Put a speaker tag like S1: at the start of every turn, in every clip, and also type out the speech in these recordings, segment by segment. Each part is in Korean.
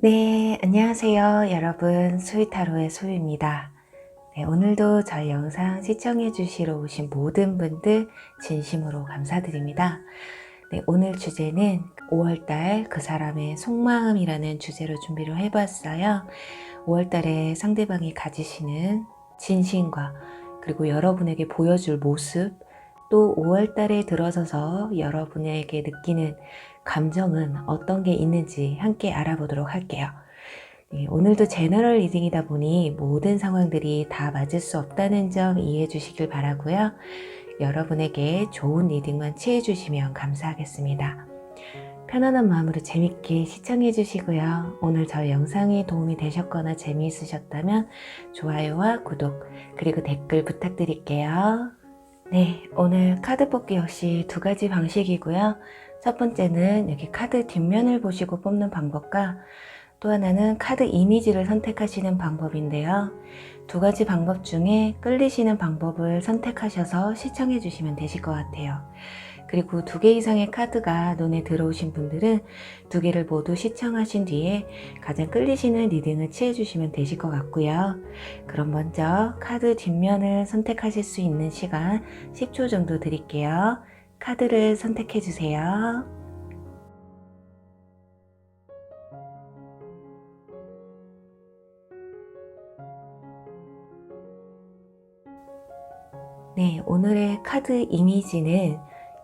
S1: 네, 안녕하세요. 여러분, 수위타로의 수위입니다. 네, 오늘도 저희 영상 시청해 주시러 오신 모든 분들 진심으로 감사드립니다. 네, 오늘 주제는 5월달 그 사람의 속마음이라는 주제로 준비를 해봤어요. 5월달에 상대방이 가지시는 진심과 그리고 여러분에게 보여줄 모습, 또 5월달에 들어서서 여러분에게 느끼는 감정은 어떤 게 있는지 함께 알아보도록 할게요. 네, 오늘도 제너럴 리딩이다 보니 모든 상황들이 다 맞을 수 없다는 점 이해해 주시길 바라고요. 여러분에게 좋은 리딩만 취해 주시면 감사하겠습니다. 편안한 마음으로 재밌게 시청해 주시고요. 오늘 저희 영상이 도움이 되셨거나 재미있으셨다면 좋아요와 구독 그리고 댓글 부탁드릴게요. 네, 오늘 카드 뽑기 역시 두 가지 방식이고요. 첫 번째는 여기 카드 뒷면을 보시고 뽑는 방법과 또 하나는 카드 이미지를 선택하시는 방법인데요. 두 가지 방법 중에 끌리시는 방법을 선택하셔서 시청해 주시면 되실 것 같아요. 그리고 두 개 이상의 카드가 눈에 들어오신 분들은 두 개를 모두 시청하신 뒤에 가장 끌리시는 리딩을 취해 주시면 되실 것 같고요. 그럼 먼저 카드 뒷면을 선택하실 수 있는 시간 10초 정도 드릴게요. 카드를 선택해 주세요. 네, 오늘의 카드 이미지는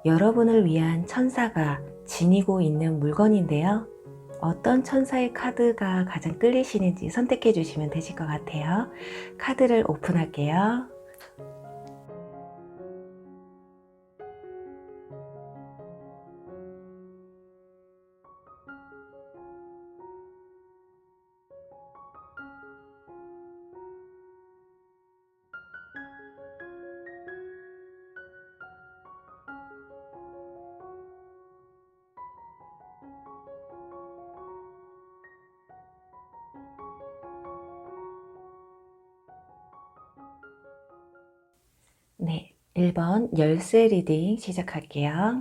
S1: 여러분을 위한 천사가 지니고 있는 물건인데요. 어떤 천사의 카드가 가장 끌리시는지 선택해 주시면 되실 것 같아요. 카드를 오픈할게요. 네, 1번 열쇠 리딩 시작할게요.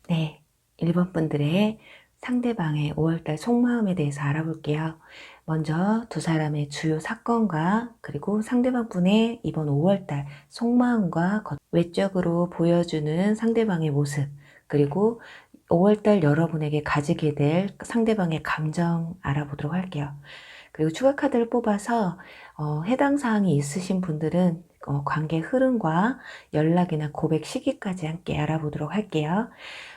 S1: 네, 1번 분들의 상대방의 5월달 속마음에 대해서 알아볼게요. 먼저 두 사람의 주요 사건과 그리고 상대방 분의 이번 5월달 속마음과 외적으로 보여주는 상대방의 모습, 그리고 5월달 여러분에게 가지게 될 상대방의 감정 알아보도록 할게요. 그리고 추가 카드를 뽑아서 해당 사항이 있으신 분들은 관계 흐름과 연락이나 고백 시기까지 함께 알아보도록 할게요.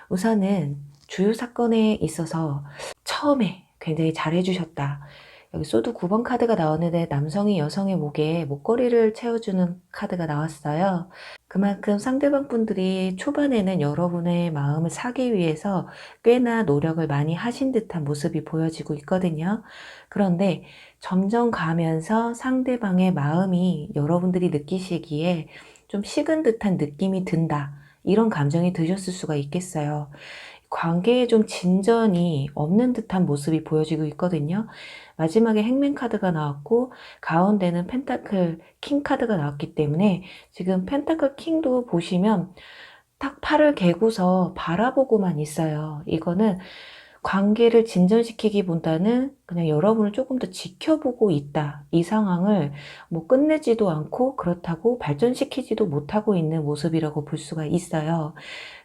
S1: 우선은 주요 사건에 있어서 처음에 굉장히 잘해주셨다. 여기 소드 9번 카드가 나오는데 남성이 여성의 목에 목걸이를 채워주는 카드가 나왔어요. 그만큼 상대방 분들이 초반에는 여러분의 마음을 사기 위해서 꽤나 노력을 많이 하신 듯한 모습이 보여지고 있거든요. 그런데 점점 가면서 상대방의 마음이 여러분들이 느끼시기에 좀 식은 듯한 느낌이 든다. 이런 감정이 드셨을 수가 있겠어요. 관계에 좀 진전이 없는 듯한 모습이 보여지고 있거든요. 마지막에 행맨 카드가 나왔고 가운데는 펜타클 킹 카드가 나왔기 때문에 지금 펜타클 킹도 보시면 딱 팔을 개고서 바라보고만 있어요. 이거는 관계를 진전시키기보다는 그냥 여러분을 조금 더 지켜보고 있다. 이 상황을 뭐 끝내지도 않고 그렇다고 발전시키지도 못하고 있는 모습이라고 볼 수가 있어요.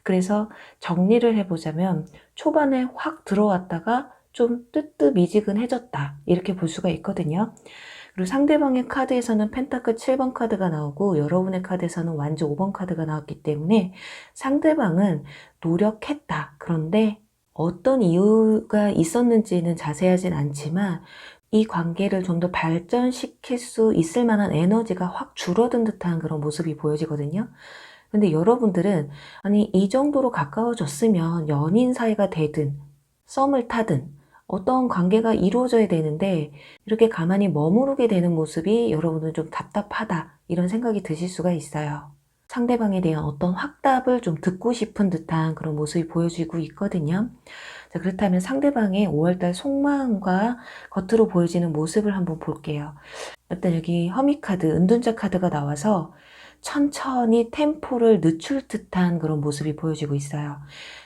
S1: 그래서 정리를 해보자면 초반에 확 들어왔다가 좀 뜨뜻미지근해졌다. 이렇게 볼 수가 있거든요. 그리고 상대방의 카드에서는 펜타클 7번 카드가 나오고 여러분의 카드에서는 완주 5번 카드가 나왔기 때문에 상대방은 노력했다. 그런데 어떤 이유가 있었는지는 자세하진 않지만 이 관계를 좀 더 발전시킬 수 있을 만한 에너지가 확 줄어든 듯한 그런 모습이 보여지거든요. 근데 여러분들은 아니 이 정도로 가까워졌으면 연인 사이가 되든 썸을 타든 어떤 관계가 이루어져야 되는데 이렇게 가만히 머무르게 되는 모습이 여러분은 좀 답답하다 이런 생각이 드실 수가 있어요. 상대방에 대한 어떤 확답을 좀 듣고 싶은 듯한 그런 모습이 보여지고 있거든요. 자, 그렇다면 상대방의 5월달 속마음과 겉으로 보여지는 모습을 한번 볼게요. 일단 여기 허미 카드, 은둔자 카드가 나와서 천천히 템포를 늦출 듯한 그런 모습이 보여지고 있어요.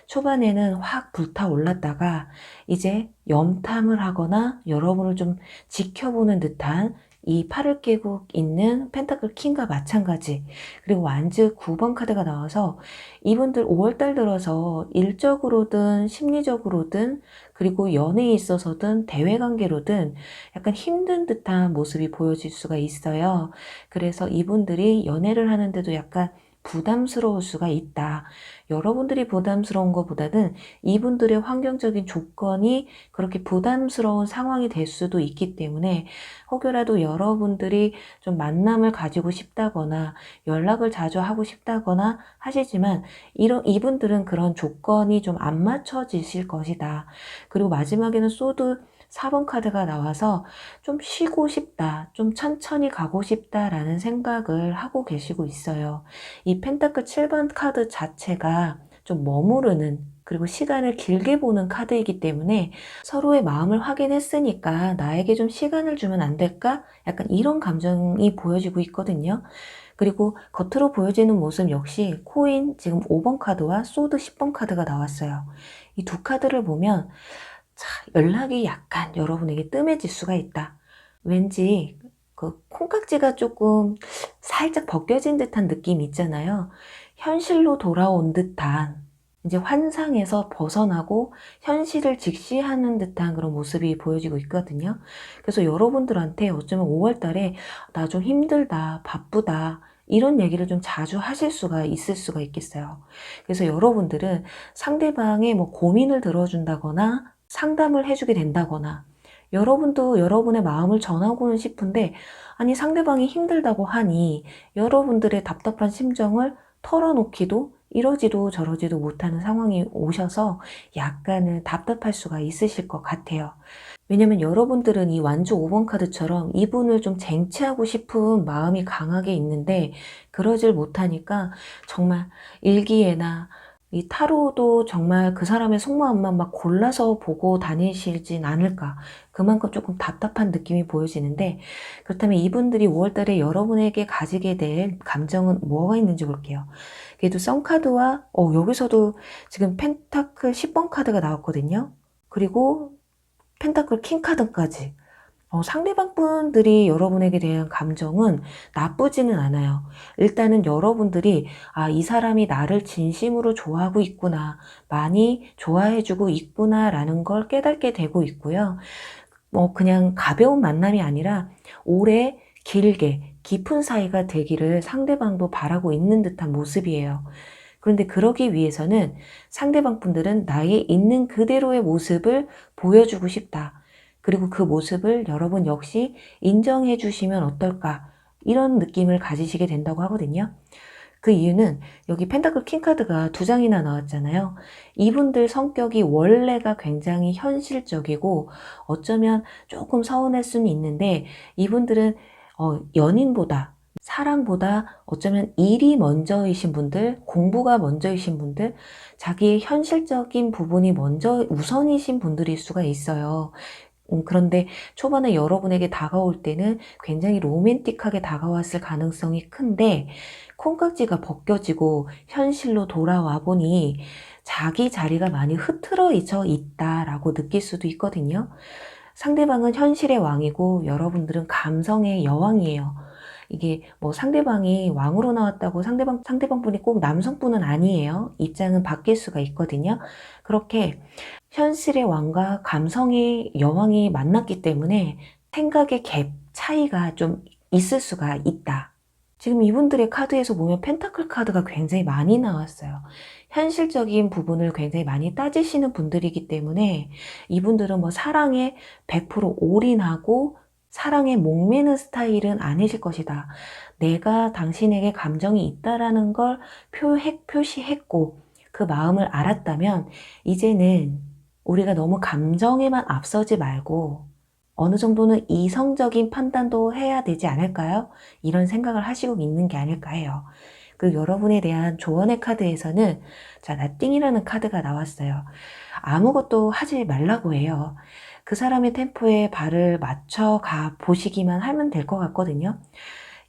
S1: 초반에는 확 불타올랐다가 이제 염탐을 하거나 여러분을 좀 지켜보는 듯한 이 팔을 깨고 있는 펜타클 킹과 마찬가지. 그리고 완즈 9번 카드가 나와서 이분들 5월달 들어서 일적으로든 심리적으로든 그리고 연애에 있어서든 대외관계로든 약간 힘든 듯한 모습이 보여질 수가 있어요. 그래서 이분들이 연애를 하는데도 약간 부담스러울 수가 있다. 여러분들이 부담스러운 것보다는 이분들의 환경적인 조건이 그렇게 부담스러운 상황이 될 수도 있기 때문에 혹여라도 여러분들이 좀 만남을 가지고 싶다거나 연락을 자주 하고 싶다거나 하시지만 이분들은 그런 조건이 좀 안 맞춰지실 것이다. 그리고 마지막에는 소드 4번 카드가 나와서 좀 쉬고 싶다, 좀 천천히 가고 싶다라는 생각을 하고 계시고 있어요. 이 펜타클 7번 카드 자체가 좀 머무르는 그리고 시간을 길게 보는 카드이기 때문에 서로의 마음을 확인했으니까 나에게 좀 시간을 주면 안 될까? 약간 이런 감정이 보여지고 있거든요. 그리고 겉으로 보여지는 모습 역시 코인 지금 5번 카드와 소드 10번 카드가 나왔어요. 이 두 카드를 보면 자, 연락이 약간 여러분에게 뜸해질 수가 있다. 왠지 그 콩깍지가 조금 살짝 벗겨진 듯한 느낌이 있잖아요. 현실로 돌아온 듯한 이제 환상에서 벗어나고 현실을 직시하는 듯한 그런 모습이 보여지고 있거든요. 그래서 여러분들한테 어쩌면 5월 달에 나 좀 힘들다, 바쁘다, 이런 얘기를 좀 자주 하실 수가 있을 수가 있겠어요. 그래서 여러분들은 상대방의 뭐 고민을 들어준다거나 상담을 해주게 된다거나 여러분도 여러분의 마음을 전하고는 싶은데 아니 상대방이 힘들다고 하니 여러분들의 답답한 심정을 털어놓기도 이러지도 저러지도 못하는 상황이 오셔서 약간은 답답할 수가 있으실 것 같아요. 왜냐면 여러분들은 이 완주 5번 카드처럼 이분을 좀 쟁취하고 싶은 마음이 강하게 있는데 그러질 못하니까 정말 일기예나 이 타로도 정말 그 사람의 속마음만 막 골라서 보고 다니시진 않을까. 그만큼 조금 답답한 느낌이 보여지는데 그렇다면 이분들이 5월달에 여러분에게 가지게 될 감정은 뭐가 있는지 볼게요. 그래도 썬카드와 여기서도 지금 펜타클 10번 카드가 나왔거든요. 그리고 펜타클 킹 카드까지. 상대방 분들이 여러분에게 대한 감정은 나쁘지는 않아요. 일단은 여러분들이 이 사람이 나를 진심으로 좋아하고 있구나, 많이 좋아해주고 있구나라는 걸 깨닫게 되고 있고요. 그냥 가벼운 만남이 아니라 오래 길게 깊은 사이가 되기를 상대방도 바라고 있는 듯한 모습이에요. 그런데 그러기 위해서는 상대방 분들은 나의 있는 그대로의 모습을 보여주고 싶다. 그리고 그 모습을 여러분 역시 인정해 주시면 어떨까? 이런 느낌을 가지시게 된다고 하거든요. 그 이유는 여기 펜타클 킹카드가 2장이나 나왔잖아요. 이분들 성격이 원래가 굉장히 현실적이고 어쩌면 조금 서운할 수는 있는데 이분들은 연인보다 사랑보다 어쩌면 일이 먼저이신 분들, 공부가 먼저이신 분들, 자기의 현실적인 부분이 먼저 우선이신 분들일 수가 있어요. 그런데 초반에 여러분에게 다가올 때는 굉장히 로맨틱하게 다가왔을 가능성이 큰데 콩깍지가 벗겨지고 현실로 돌아와 보니 자기 자리가 많이 흐트러져 있다라고 느낄 수도 있거든요. 상대방은 현실의 왕이고 여러분들은 감성의 여왕이에요. 이게 뭐 상대방이 왕으로 나왔다고 상대방 분이 꼭 남성분은 아니에요. 입장은 바뀔 수가 있거든요. 그렇게 현실의 왕과 감성의 여왕이 만났기 때문에 생각의 갭 차이가 좀 있을 수가 있다. 지금 이분들의 카드에서 보면 펜타클 카드가 굉장히 많이 나왔어요. 현실적인 부분을 굉장히 많이 따지시는 분들이기 때문에 이분들은 뭐 사랑에 100% 올인하고 사랑에 목매는 스타일은 아니실 것이다. 내가 당신에게 감정이 있다라는 걸 표시했고 그 마음을 알았다면 이제는 우리가 너무 감정에만 앞서지 말고 어느 정도는 이성적인 판단도 해야 되지 않을까요? 이런 생각을 하시고 있는 게 아닐까 해요. 그리고 여러분에 대한 조언의 카드에서는 자, 나띵이라는 카드가 나왔어요. 아무것도 하지 말라고 해요. 그 사람의 템포에 발을 맞춰가 보시기만 하면 될 것 같거든요.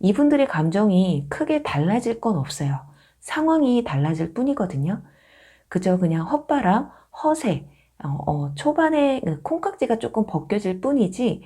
S1: 이분들의 감정이 크게 달라질 건 없어요. 상황이 달라질 뿐이거든요. 그저 그냥 헛바람, 허세, 초반에 콩깍지가 조금 벗겨질 뿐이지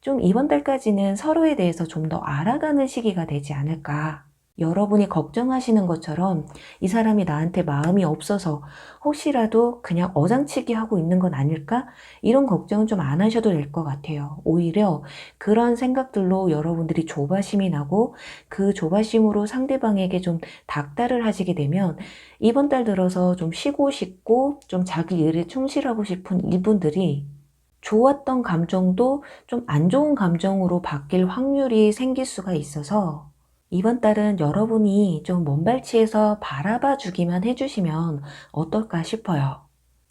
S1: 좀 이번 달까지는 서로에 대해서 좀 더 알아가는 시기가 되지 않을까. 여러분이 걱정하시는 것처럼 이 사람이 나한테 마음이 없어서 혹시라도 그냥 어장치기 하고 있는 건 아닐까? 이런 걱정은 좀 안 하셔도 될 것 같아요. 오히려 그런 생각들로 여러분들이 조바심이 나고 그 조바심으로 상대방에게 좀 닥달을 하시게 되면 이번 달 들어서 좀 쉬고 싶고 좀 자기 일에 충실하고 싶은 이분들이 좋았던 감정도 좀 안 좋은 감정으로 바뀔 확률이 생길 수가 있어서 이번 달은 여러분이 좀 먼발치에서 바라봐 주기만 해주시면 어떨까 싶어요.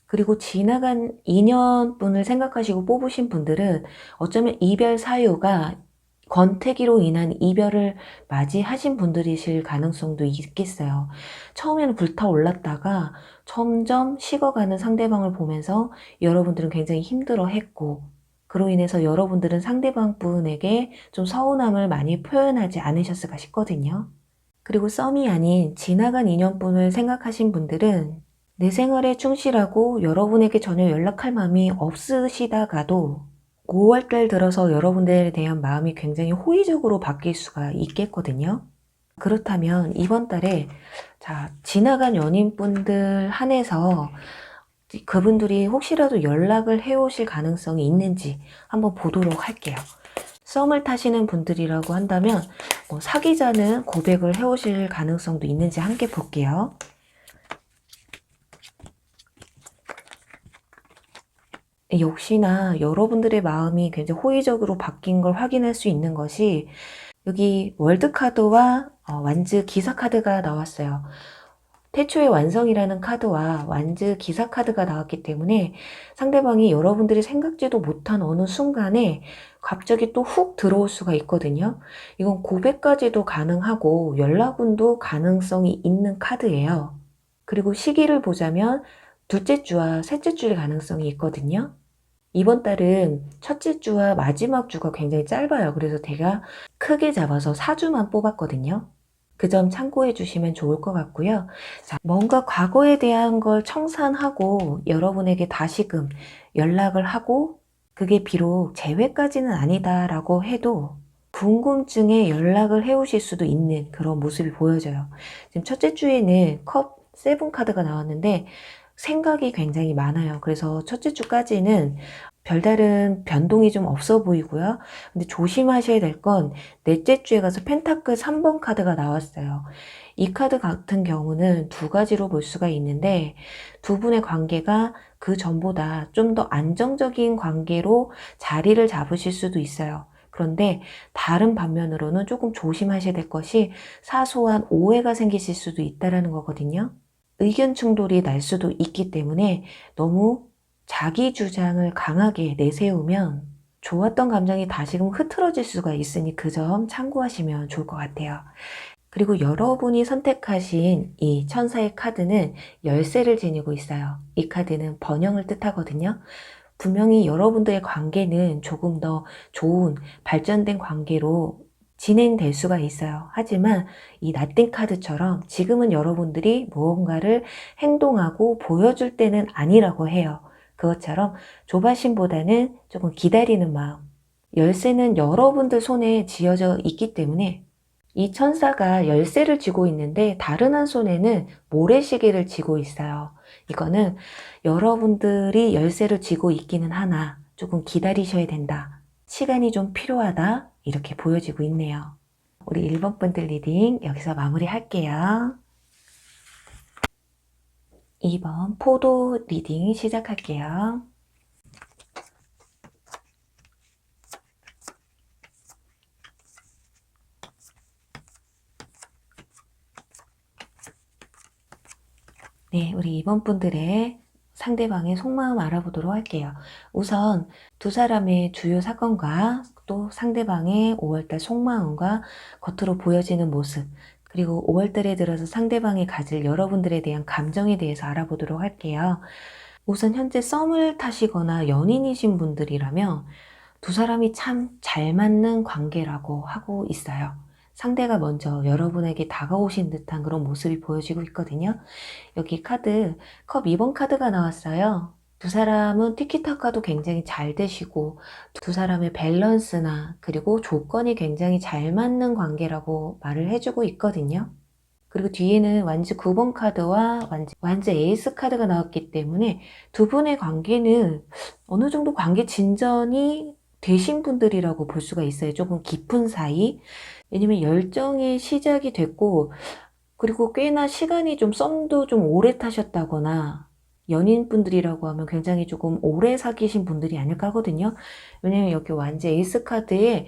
S1: 그리고 지나간 인연분을 생각하시고 뽑으신 분들은 어쩌면 이별 사유가 권태기로 인한 이별을 맞이하신 분들이실 가능성도 있겠어요. 처음에는 불타올랐다가 점점 식어가는 상대방을 보면서 여러분들은 굉장히 힘들어 했고, 그로 인해서 여러분들은 상대방 분에게 좀 서운함을 많이 표현하지 않으셨을까 싶거든요. 그리고 썸이 아닌 지나간 인연분을 생각하신 분들은 내 생활에 충실하고 여러분에게 전혀 연락할 마음이 없으시다가도 5월달 들어서 여러분들에 대한 마음이 굉장히 호의적으로 바뀔 수가 있겠거든요. 그렇다면 이번 달에 자, 지나간 연인분들 한해서 그분들이 혹시라도 연락을 해오실 가능성이 있는지 한번 보도록 할게요. 썸을 타시는 분들이라고 한다면 사귀자는 고백을 해오실 가능성도 있는지 함께 볼게요. 역시나 여러분들의 마음이 굉장히 호의적으로 바뀐 걸 확인할 수 있는 것이 여기 월드카드와 완즈 기사카드가 나왔어요. 태초의 완성이라는 카드와 완즈 기사카드가 나왔기 때문에 상대방이 여러분들이 생각지도 못한 어느 순간에 갑자기 또 훅 들어올 수가 있거든요. 이건 고백까지도 가능하고 연락운도 가능성이 있는 카드예요. 그리고 시기를 보자면 둘째 주와 셋째 주일 가능성이 있거든요. 이번 달은 첫째 주와 마지막 주가 굉장히 짧아요. 그래서 제가 크게 잡아서 4주만 뽑았거든요. 그 점 참고해 주시면 좋을 것 같고요. 자, 뭔가 과거에 대한 걸 청산하고 여러분에게 다시금 연락을 하고 그게 비록 재회까지는 아니다라고 해도 궁금증에 연락을 해오실 수도 있는 그런 모습이 보여져요. 지금 첫째 주에는 컵 세븐 카드가 나왔는데 생각이 굉장히 많아요. 그래서 첫째 주까지는 별다른 변동이 좀 없어 보이고요. 근데 조심하셔야 될 건 넷째 주에 가서 펜타클 3번 카드가 나왔어요. 이 카드 같은 경우는 두 가지로 볼 수가 있는데 두 분의 관계가 그 전보다 좀 더 안정적인 관계로 자리를 잡으실 수도 있어요. 그런데 다른 반면으로는 조금 조심하셔야 될 것이 사소한 오해가 생기실 수도 있다는 거거든요. 의견 충돌이 날 수도 있기 때문에 너무 자기 주장을 강하게 내세우면 좋았던 감정이 다시금 흐트러질 수가 있으니 그 점 참고하시면 좋을 것 같아요. 그리고 여러분이 선택하신 이 천사의 카드는 열쇠를 지니고 있어요. 이 카드는 번영을 뜻하거든요. 분명히 여러분들의 관계는 조금 더 좋은 발전된 관계로 진행될 수가 있어요. 하지만 이 나띵 카드처럼 지금은 여러분들이 무언가를 행동하고 보여줄 때는 아니라고 해요. 그것처럼 조바심보다는 조금 기다리는 마음. 열쇠는 여러분들 손에 쥐어져 있기 때문에 이 천사가 열쇠를 쥐고 있는데 다른 한 손에는 모래시계를 쥐고 있어요. 이거는 여러분들이 열쇠를 쥐고 있기는 하나 조금 기다리셔야 된다. 시간이 좀 필요하다. 이렇게 보여지고 있네요. 우리 1번 분들 리딩 여기서 마무리 할게요. 2번 포도 리딩 시작할게요. 네, 우리 2번 분들의 상대방의 속마음 알아보도록 할게요. 우선 두 사람의 주요 사건과 또 상대방의 5월달 속마음과 겉으로 보여지는 모습, 그리고 5월달에 들어서 상대방이 가질 여러분들에 대한 감정에 대해서 알아보도록 할게요. 우선 현재 썸을 타시거나 연인이신 분들이라면 두 사람이 참 잘 맞는 관계라고 하고 있어요. 상대가 먼저 여러분에게 다가오신 듯한 그런 모습이 보여지고 있거든요. 여기 카드, 컵 2번 카드가 나왔어요. 두 사람은 티키타카도 굉장히 잘 되시고 두 사람의 밸런스나 그리고 조건이 굉장히 잘 맞는 관계라고 말을 해주고 있거든요. 그리고 뒤에는 완즈 9번 카드와 완즈 에이스 카드가 나왔기 때문에 두 분의 관계는 어느 정도 관계 진전이 되신 분들이라고 볼 수가 있어요. 조금 깊은 사이. 왜냐면 열정이 시작이 됐고, 그리고 꽤나 시간이 좀 썸도 좀 오래 타셨다거나, 연인분들이라고 하면 굉장히 조금 오래 사귀신 분들이 아닐까 하거든요. 왜냐면 여기 완즈 에이스 카드에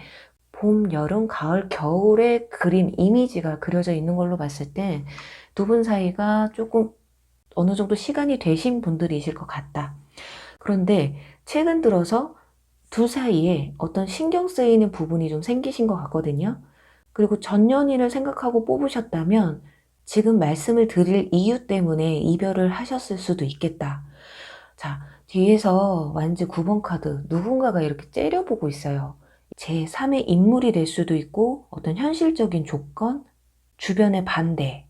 S1: 봄, 여름, 가을, 겨울의 그림, 이미지가 그려져 있는 걸로 봤을 때 두 분 사이가 조금 어느 정도 시간이 되신 분들이실 것 같다. 그런데 최근 들어서 두 사이에 어떤 신경 쓰이는 부분이 좀 생기신 것 같거든요. 그리고 전 연인을 생각하고 뽑으셨다면 지금 말씀을 드릴 이유 때문에 이별을 하셨을 수도 있겠다. 자, 뒤에서 완즈 9번 카드 누군가가 이렇게 째려보고 있어요. 제3의 인물이 될 수도 있고 어떤 현실적인 조건, 주변의 반대,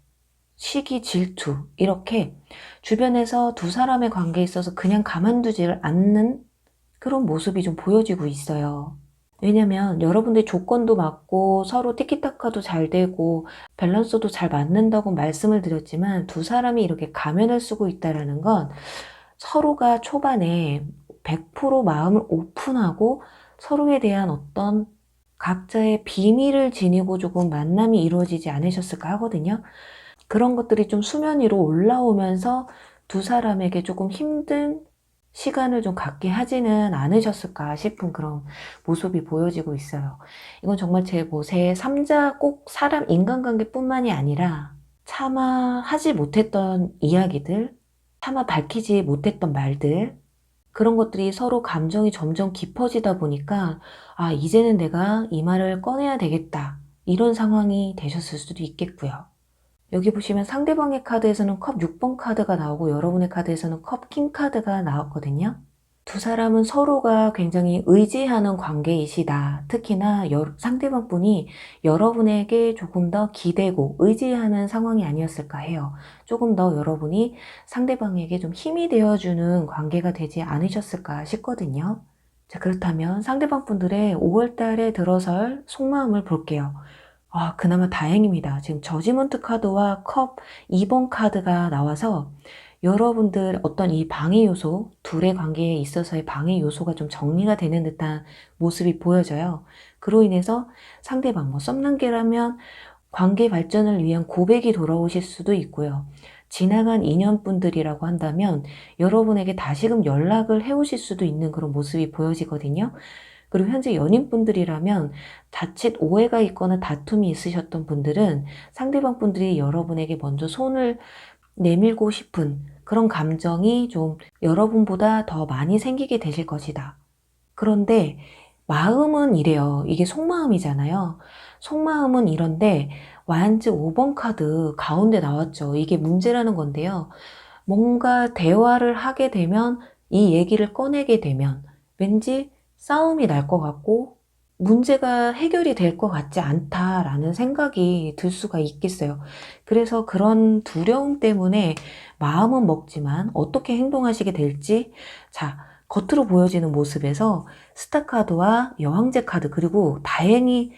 S1: 시기, 질투 이렇게 주변에서 두 사람의 관계에 있어서 그냥 가만두지를 않는 그런 모습이 좀 보여지고 있어요. 왜냐면 여러분들 조건도 맞고 서로 티키타카도 잘 되고 밸런스도 잘 맞는다고 말씀을 드렸지만 두 사람이 이렇게 가면을 쓰고 있다는 건 서로가 초반에 100% 마음을 오픈하고 서로에 대한 어떤 각자의 비밀을 지니고 조금 만남이 이루어지지 않으셨을까 하거든요. 그런 것들이 좀 수면 위로 올라오면서 두 사람에게 조금 힘든 시간을 좀 갖게 하지는 않으셨을까 싶은 그런 모습이 보여지고 있어요. 이건 정말 제 제 3자 꼭 사람 인간관계뿐만이 아니라 차마 하지 못했던 이야기들, 차마 밝히지 못했던 말들, 그런 것들이 서로 감정이 점점 깊어지다 보니까 아, 이제는 내가 이 말을 꺼내야 되겠다. 이런 상황이 되셨을 수도 있겠고요. 여기 보시면 상대방의 카드에서는 컵 6번 카드가 나오고 여러분의 카드에서는 컵 킹 카드가 나왔거든요. 두 사람은 서로가 굉장히 의지하는 관계이시다. 특히나 상대방 분이 여러분에게 조금 더 기대고 의지하는 상황이 아니었을까 해요. 조금 더 여러분이 상대방에게 좀 힘이 되어주는 관계가 되지 않으셨을까 싶거든요. 자, 그렇다면 상대방 분들의 5월 달에 들어설 속마음을 볼게요. 아, 그나마 다행입니다. 지금 저지먼트 카드와 컵 2번 카드가 나와서 여러분들 어떤 이 방해 요소, 둘의 관계에 있어서의 방해 요소가 좀 정리가 되는 듯한 모습이 보여져요. 그로 인해서 상대방, 썸남계라면 관계 발전을 위한 고백이 돌아오실 수도 있고요. 지나간 인연분들이라고 한다면 여러분에게 다시금 연락을 해오실 수도 있는 그런 모습이 보여지거든요. 그리고 현재 연인분들이라면 자칫 오해가 있거나 다툼이 있으셨던 분들은 상대방 분들이 여러분에게 먼저 손을 내밀고 싶은 그런 감정이 좀 여러분보다 더 많이 생기게 되실 것이다. 그런데 마음은 이래요. 이게 속마음이잖아요. 속마음은 이런데 완즈 5번 카드 가운데 나왔죠. 이게 문제라는 건데요. 뭔가 대화를 하게 되면 이 얘기를 꺼내게 되면 왠지 싸움이 날 것 같고 문제가 해결이 될 것 같지 않다라는 생각이 들 수가 있겠어요. 그래서 그런 두려움 때문에 마음은 먹지만 어떻게 행동하시게 될지 자, 겉으로 보여지는 모습에서 스타 카드와 여왕제 카드 그리고 다행히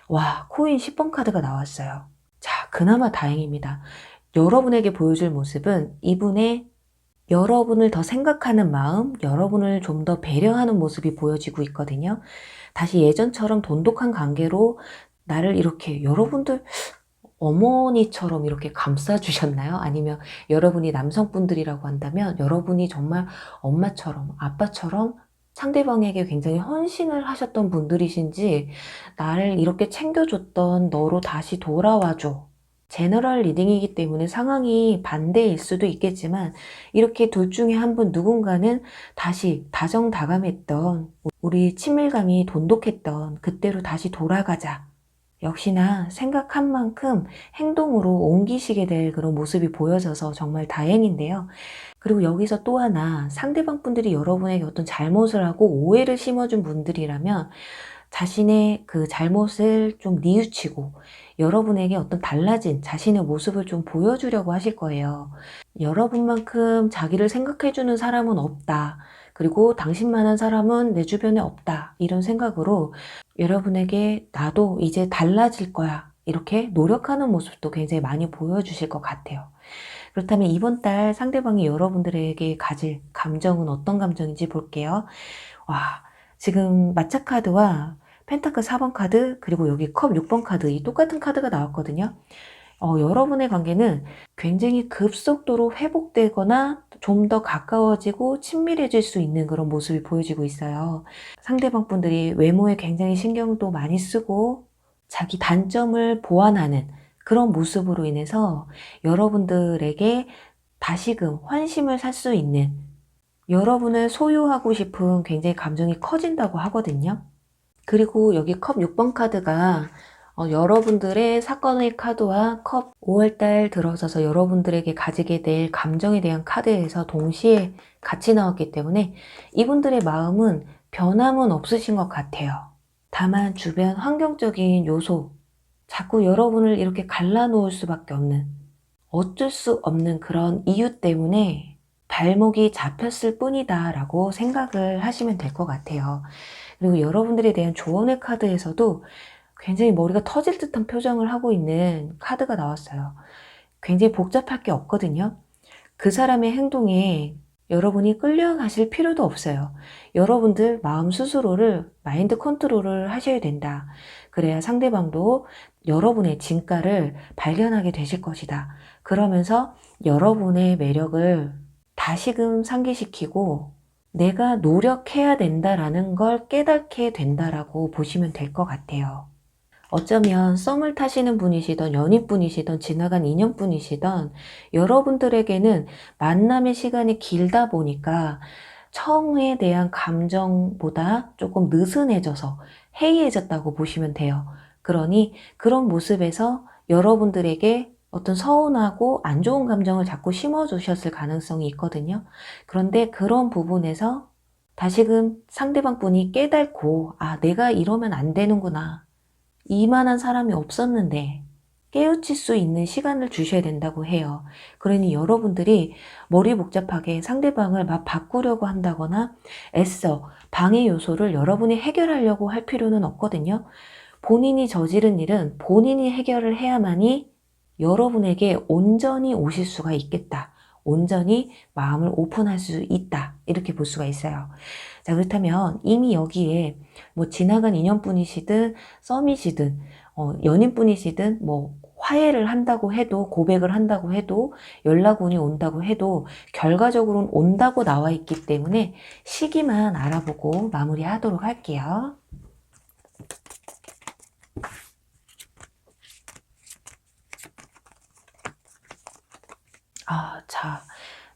S1: 와, 코인 10번 카드가 나왔어요. 자, 그나마 다행입니다. 여러분에게 보여줄 모습은 이분의 여러분을 더 생각하는 마음, 여러분을 좀 더 배려하는 모습이 보여지고 있거든요. 다시 예전처럼 돈독한 관계로 나를 이렇게 여러분들 어머니처럼 이렇게 감싸주셨나요? 아니면 여러분이 남성분들이라고 한다면 여러분이 정말 엄마처럼 아빠처럼 상대방에게 굉장히 헌신을 하셨던 분들이신지 나를 이렇게 챙겨줬던 너로 다시 돌아와줘. 제너럴 리딩이기 때문에 상황이 반대일 수도 있겠지만 이렇게 둘 중에 한 분 누군가는 다시 다정다감했던 우리 친밀감이 돈독했던 그때로 다시 돌아가자. 역시나 생각한 만큼 행동으로 옮기시게 될 그런 모습이 보여져서 정말 다행인데요. 그리고 여기서 또 하나 상대방 분들이 여러분에게 어떤 잘못을 하고 오해를 심어준 분들이라면 자신의 그 잘못을 좀 뉘우치고 여러분에게 어떤 달라진 자신의 모습을 좀 보여주려고 하실 거예요. 여러분만큼 자기를 생각해주는 사람은 없다. 그리고 당신만한 사람은 내 주변에 없다. 이런 생각으로 여러분에게 나도 이제 달라질 거야. 이렇게 노력하는 모습도 굉장히 많이 보여주실 것 같아요. 그렇다면 이번 달 상대방이 여러분들에게 가질 감정은 어떤 감정인지 볼게요. 와, 지금 마차 카드와 펜타클 4번 카드, 그리고 여기 컵 6번 카드, 이 똑같은 카드가 나왔거든요. 여러분의 관계는 굉장히 급속도로 회복되거나 좀 더 가까워지고 친밀해질 수 있는 그런 모습이 보여지고 있어요. 상대방 분들이 외모에 굉장히 신경도 많이 쓰고 자기 단점을 보완하는 그런 모습으로 인해서 여러분들에게 다시금 환심을 살 수 있는, 여러분을 소유하고 싶은 굉장히 감정이 커진다고 하거든요. 그리고 여기 컵 6번 카드가 여러분들의 사건의 카드와 컵 5월달 들어서서 여러분들에게 가지게 될 감정에 대한 카드에서 동시에 같이 나왔기 때문에 이분들의 마음은 변함은 없으신 것 같아요. 다만 주변 환경적인 요소, 자꾸 여러분을 이렇게 갈라놓을 수밖에 없는, 어쩔 수 없는 그런 이유 때문에 발목이 잡혔을 뿐이다 라고 생각을 하시면 될 것 같아요. 그리고 여러분들에 대한 조언의 카드에서도 굉장히 머리가 터질 듯한 표정을 하고 있는 카드가 나왔어요. 굉장히 복잡할 게 없거든요. 그 사람의 행동에 여러분이 끌려가실 필요도 없어요. 여러분들 마음 스스로를 마인드 컨트롤을 하셔야 된다. 그래야 상대방도 여러분의 진가를 발견하게 되실 것이다. 그러면서 여러분의 매력을 다시금 상기시키고 내가 노력해야 된다라는 걸 깨닫게 된다라고 보시면 될 것 같아요. 어쩌면 썸을 타시는 분이시던 연인분이시던 지나간 인연분이시던 여러분들에게는 만남의 시간이 길다 보니까 처음에 대한 감정보다 조금 느슨해져서 해이해졌다고 보시면 돼요. 그러니 그런 모습에서 여러분들에게 어떤 서운하고 안 좋은 감정을 자꾸 심어주셨을 가능성이 있거든요. 그런데 그런 부분에서 다시금 상대방 분이 깨닫고, 아, 내가 이러면 안 되는구나. 이만한 사람이 없었는데 깨우칠 수 있는 시간을 주셔야 된다고 해요. 그러니 여러분들이 머리 복잡하게 상대방을 막 바꾸려고 한다거나 애써 방해 요소를 여러분이 해결하려고 할 필요는 없거든요. 본인이 저지른 일은 본인이 해결을 해야만이 여러분에게 온전히 오실 수가 있겠다. 온전히 마음을 오픈할 수 있다. 이렇게 볼 수가 있어요. 자, 그렇다면 이미 여기에 뭐 지나간 인연분이시든 썸이시든 연인분이시든 뭐 화해를 한다고 해도, 고백을 한다고 해도, 연락운이 온다고 해도 결과적으로는 온다고 나와 있기 때문에 시기만 알아보고 마무리하도록 할게요. 자,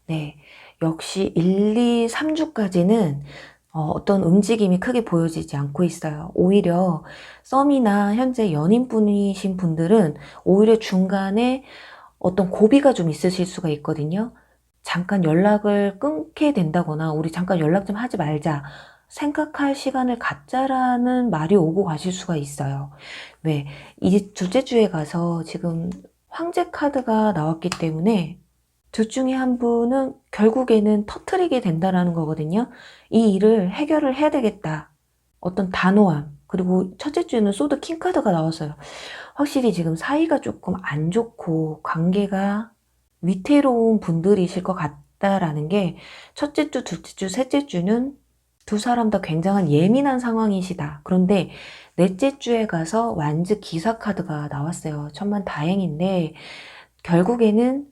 S1: 네. 역시 1, 2, 3주까지는 어떤 움직임이 크게 보여지지 않고 있어요. 오히려 썸이나 현재 연인분이신 분들은 오히려 중간에 어떤 고비가 좀 있으실 수가 있거든요. 잠깐 연락을 끊게 된다거나 우리 잠깐 연락 좀 하지 말자. 생각할 시간을 갖자라는 말이 오고 가실 수가 있어요. 왜? 이 둘째 주에 가서 지금 황제 카드가 나왔기 때문에 둘 중에 한 분은 결국에는 터트리게 된다라는 거거든요. 이 일을 해결을 해야 되겠다. 어떤 단호함. 그리고 첫째 주에는 소드 킹 카드가 나왔어요. 확실히 지금 사이가 조금 안 좋고 관계가 위태로운 분들이실 것 같다라는 게 첫째 주, 둘째 주, 셋째 주는 두 사람 다 굉장한 예민한 상황이시다. 그런데 넷째 주에 가서 완즈 기사 카드가 나왔어요. 천만 다행인데 결국에는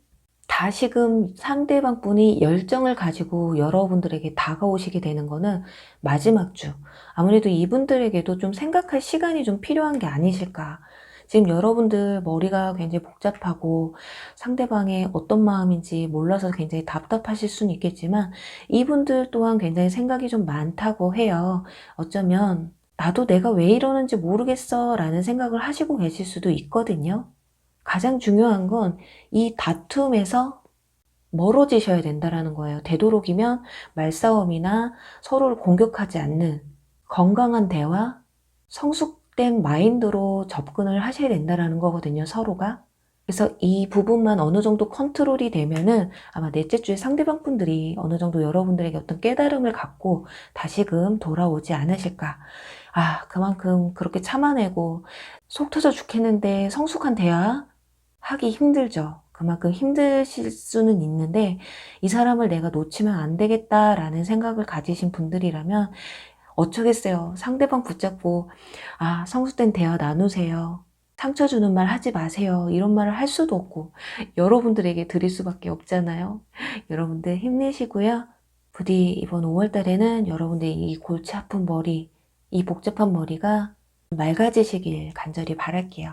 S1: 다시금 상대방 분이 열정을 가지고 여러분들에게 다가오시게 되는 거는 마지막 주. 아무래도 이분들에게도 좀 생각할 시간이 좀 필요한 게 아니실까. 지금 여러분들 머리가 굉장히 복잡하고 상대방의 어떤 마음인지 몰라서 굉장히 답답하실 수는 있겠지만 이분들 또한 굉장히 생각이 좀 많다고 해요. 어쩌면 나도 내가 왜 이러는지 모르겠어 라는 생각을 하시고 계실 수도 있거든요. 가장 중요한 건 이 다툼에서 멀어지셔야 된다라는 거예요. 되도록이면 말싸움이나 서로를 공격하지 않는 건강한 대화, 성숙된 마인드로 접근을 하셔야 된다라는 거거든요, 서로가. 그래서 이 부분만 어느 정도 컨트롤이 되면은 아마 넷째 주에 상대방 분들이 어느 정도 여러분들에게 어떤 깨달음을 갖고 다시금 돌아오지 않으실까. 아, 그만큼 그렇게 참아내고 속 터져 죽겠는데 성숙한 대화 하기 힘들죠. 그만큼 힘드실 수는 있는데 이 사람을 내가 놓치면 안 되겠다라는 생각을 가지신 분들이라면 어쩌겠어요. 상대방 붙잡고 성숙된 대화 나누세요. 상처 주는 말 하지 마세요. 이런 말을 할 수도 없고 여러분들에게 드릴 수밖에 없잖아요. 여러분들 힘내시고요. 부디 이번 5월 달에는 여러분들 이 골치 아픈 머리, 이 복잡한 머리가 맑아지시길 간절히 바랄게요.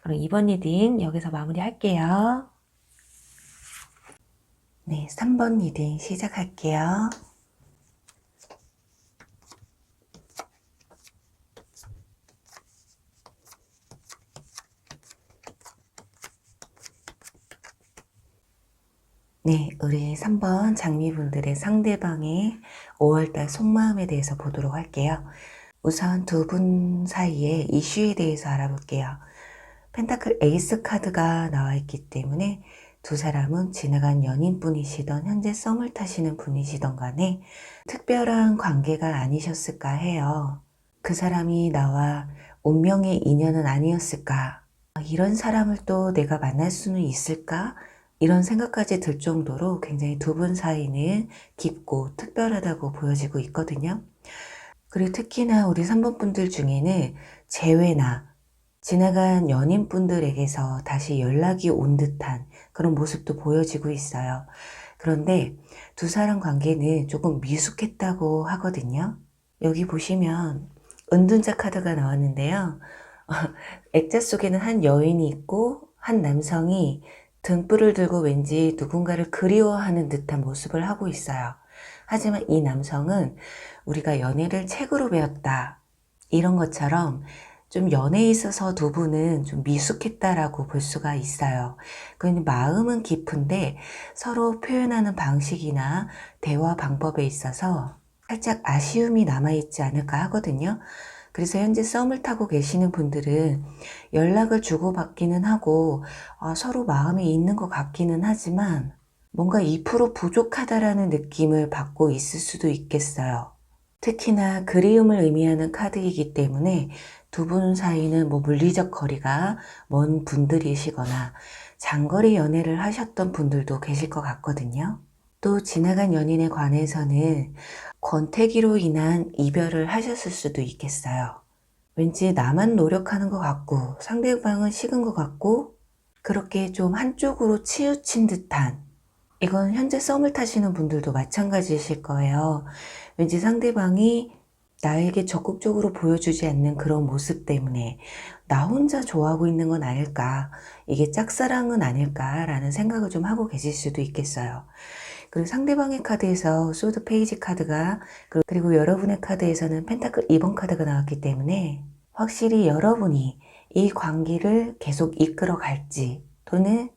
S1: 그럼 이번 리딩 여기서 마무리할게요. 네, 3번 리딩 시작할게요. 네, 우리 3번 장미분들의 상대방의 5월달 속마음에 대해서 보도록 할게요. 우선 두 분 사이의 이슈에 대해서 알아볼게요. 펜타클 에이스 카드가 나와 있기 때문에 두 사람은 지나간 연인분이시던 현재 썸을 타시는 분이시던 간에 특별한 관계가 아니셨을까 해요. 그 사람이 나와 운명의 인연은 아니었을까? 이런 사람을 또 내가 만날 수는 있을까? 이런 생각까지 들 정도로 굉장히 두 분 사이는 깊고 특별하다고 보여지고 있거든요. 그리고 특히나 우리 3번 분들 중에는 재회나 지나간 연인분들에게서 다시 연락이 온 듯한 그런 모습도 보여지고 있어요. 그런데 두 사람 관계는 조금 미숙했다고 하거든요. 여기 보시면 은둔자 카드가 나왔는데요. 액자 속에는 한 여인이 있고 한 남성이 등불을 들고 왠지 누군가를 그리워하는 듯한 모습을 하고 있어요. 하지만 이 남성은 우리가 연애를 책으로 배웠다 이런 것처럼 좀 연애에 있어서 두 분은 좀 미숙했다라고 볼 수가 있어요. 그런데 마음은 깊은데 서로 표현하는 방식이나 대화 방법에 있어서 살짝 아쉬움이 남아있지 않을까 하거든요. 그래서 현재 썸을 타고 계시는 분들은 연락을 주고받기는 하고 서로 마음이 있는 것 같기는 하지만 뭔가 2% 부족하다라는 느낌을 받고 있을 수도 있겠어요. 특히나 그리움을 의미하는 카드이기 때문에 두 분 사이는 물리적 거리가 먼 분들이시거나 장거리 연애를 하셨던 분들도 계실 것 같거든요. 또 지나간 연인에 관해서는 권태기로 인한 이별을 하셨을 수도 있겠어요. 왠지 나만 노력하는 것 같고 상대방은 식은 것 같고 그렇게 좀 한쪽으로 치우친 듯한 이건 현재 썸을 타시는 분들도 마찬가지이실 거예요. 왠지 상대방이 나에게 적극적으로 보여주지 않는 그런 모습 때문에 나 혼자 좋아하고 있는 건 아닐까, 이게 짝사랑은 아닐까라는 생각을 좀 하고 계실 수도 있겠어요. 그리고 상대방의 카드에서 소드 페이지 카드가 그리고 여러분의 카드에서는 펜타클 2번 카드가 나왔기 때문에 확실히 여러분이 이 관계를 계속 이끌어 갈지 또는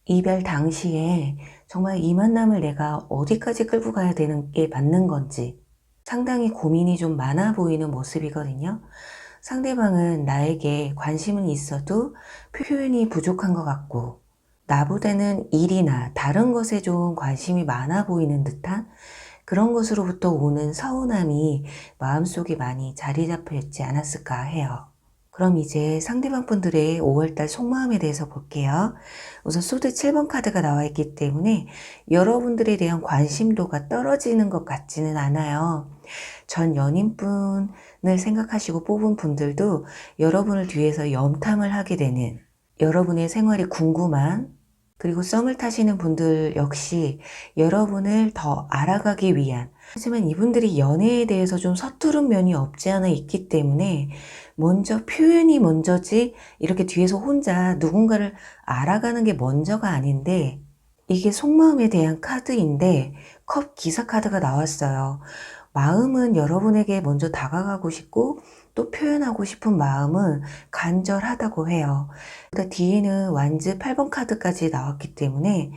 S1: 이별 당시에 정말 이 만남을 내가 어디까지 끌고 가야 되는 게 맞는 건지 상당히 고민이 좀 많아 보이는 모습이거든요. 상대방은 나에게 관심은 있어도 표현이 부족한 것 같고 나보다는 일이나 다른 것에 좀 관심이 많아 보이는 듯한 그런 것으로부터 오는 서운함이 마음속에 많이 자리 잡혀 있지 않았을까 해요. 그럼 이제 상대방 분들의 5월달 속마음에 대해서 볼게요. 우선 소드 7번 카드가 나와 있기 때문에 여러분들에 대한 관심도가 떨어지는 것 같지는 않아요. 전 연인분을 생각하시고 뽑은 분들도 여러분을 뒤에서 염탐을 하게 되는, 여러분의 생활이 궁금한, 그리고 썸을 타시는 분들 역시 여러분을 더 알아가기 위한, 하지만 이분들이 연애에 대해서 좀 서투른 면이 없지 않아 있기 때문에 먼저 표현이 먼저지 이렇게 뒤에서 혼자 누군가를 알아가는 게 먼저가 아닌데, 이게 속마음에 대한 카드인데 컵 기사 카드가 나왔어요. 마음은 여러분에게 먼저 다가가고 싶고 또 표현하고 싶은 마음은 간절하다고 해요. 그러니까 뒤에는 완즈 8번 카드까지 나왔기 때문에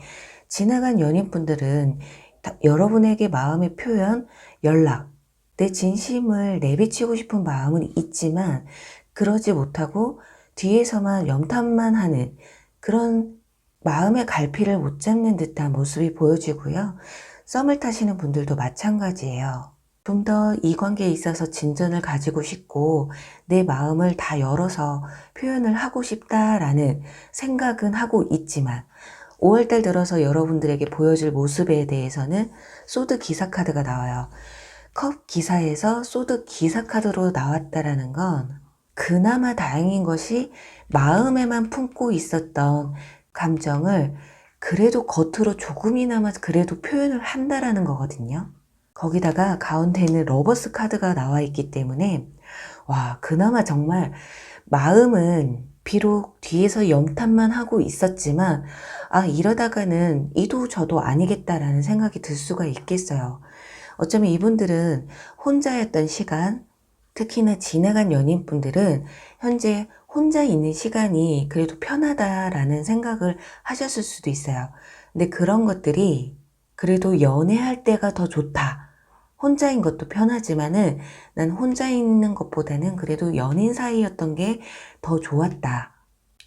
S1: 지나간 연인분들은 여러분에게 마음의 표현, 연락, 내 진심을 내비치고 싶은 마음은 있지만 그러지 못하고 뒤에서만 염탐만 하는 그런 마음의 갈피를 못 잡는 듯한 모습이 보여지고요. 썸을 타시는 분들도 마찬가지예요. 좀 더 이 관계에 있어서 진전을 가지고 싶고 내 마음을 다 열어서 표현을 하고 싶다라는 생각은 하고 있지만 5월달 들어서 여러분들에게 보여줄 모습에 대해서는 소드 기사 카드가 나와요. 컵 기사에서 소드 기사 카드로 나왔다라는 건 그나마 다행인 것이 마음에만 품고 있었던 감정을 그래도 겉으로 조금이나마 그래도 표현을 한다라는 거거든요. 거기다가 가운데에는 러버스 카드가 나와 있기 때문에 와, 그나마 정말 마음은 비록 뒤에서 염탐만 하고 있었지만 이러다가는 이도 저도 아니겠다라는 생각이 들 수가 있겠어요. 어쩌면 이분들은 혼자였던 시간, 특히나 지나간 연인분들은 현재 혼자 있는 시간이 그래도 편하다라는 생각을 하셨을 수도 있어요. 근데 그런 것들이 그래도 연애할 때가 더 좋다. 혼자인 것도 편하지만은 난 혼자 있는 것보다는 그래도 연인 사이였던 게 더 좋았다.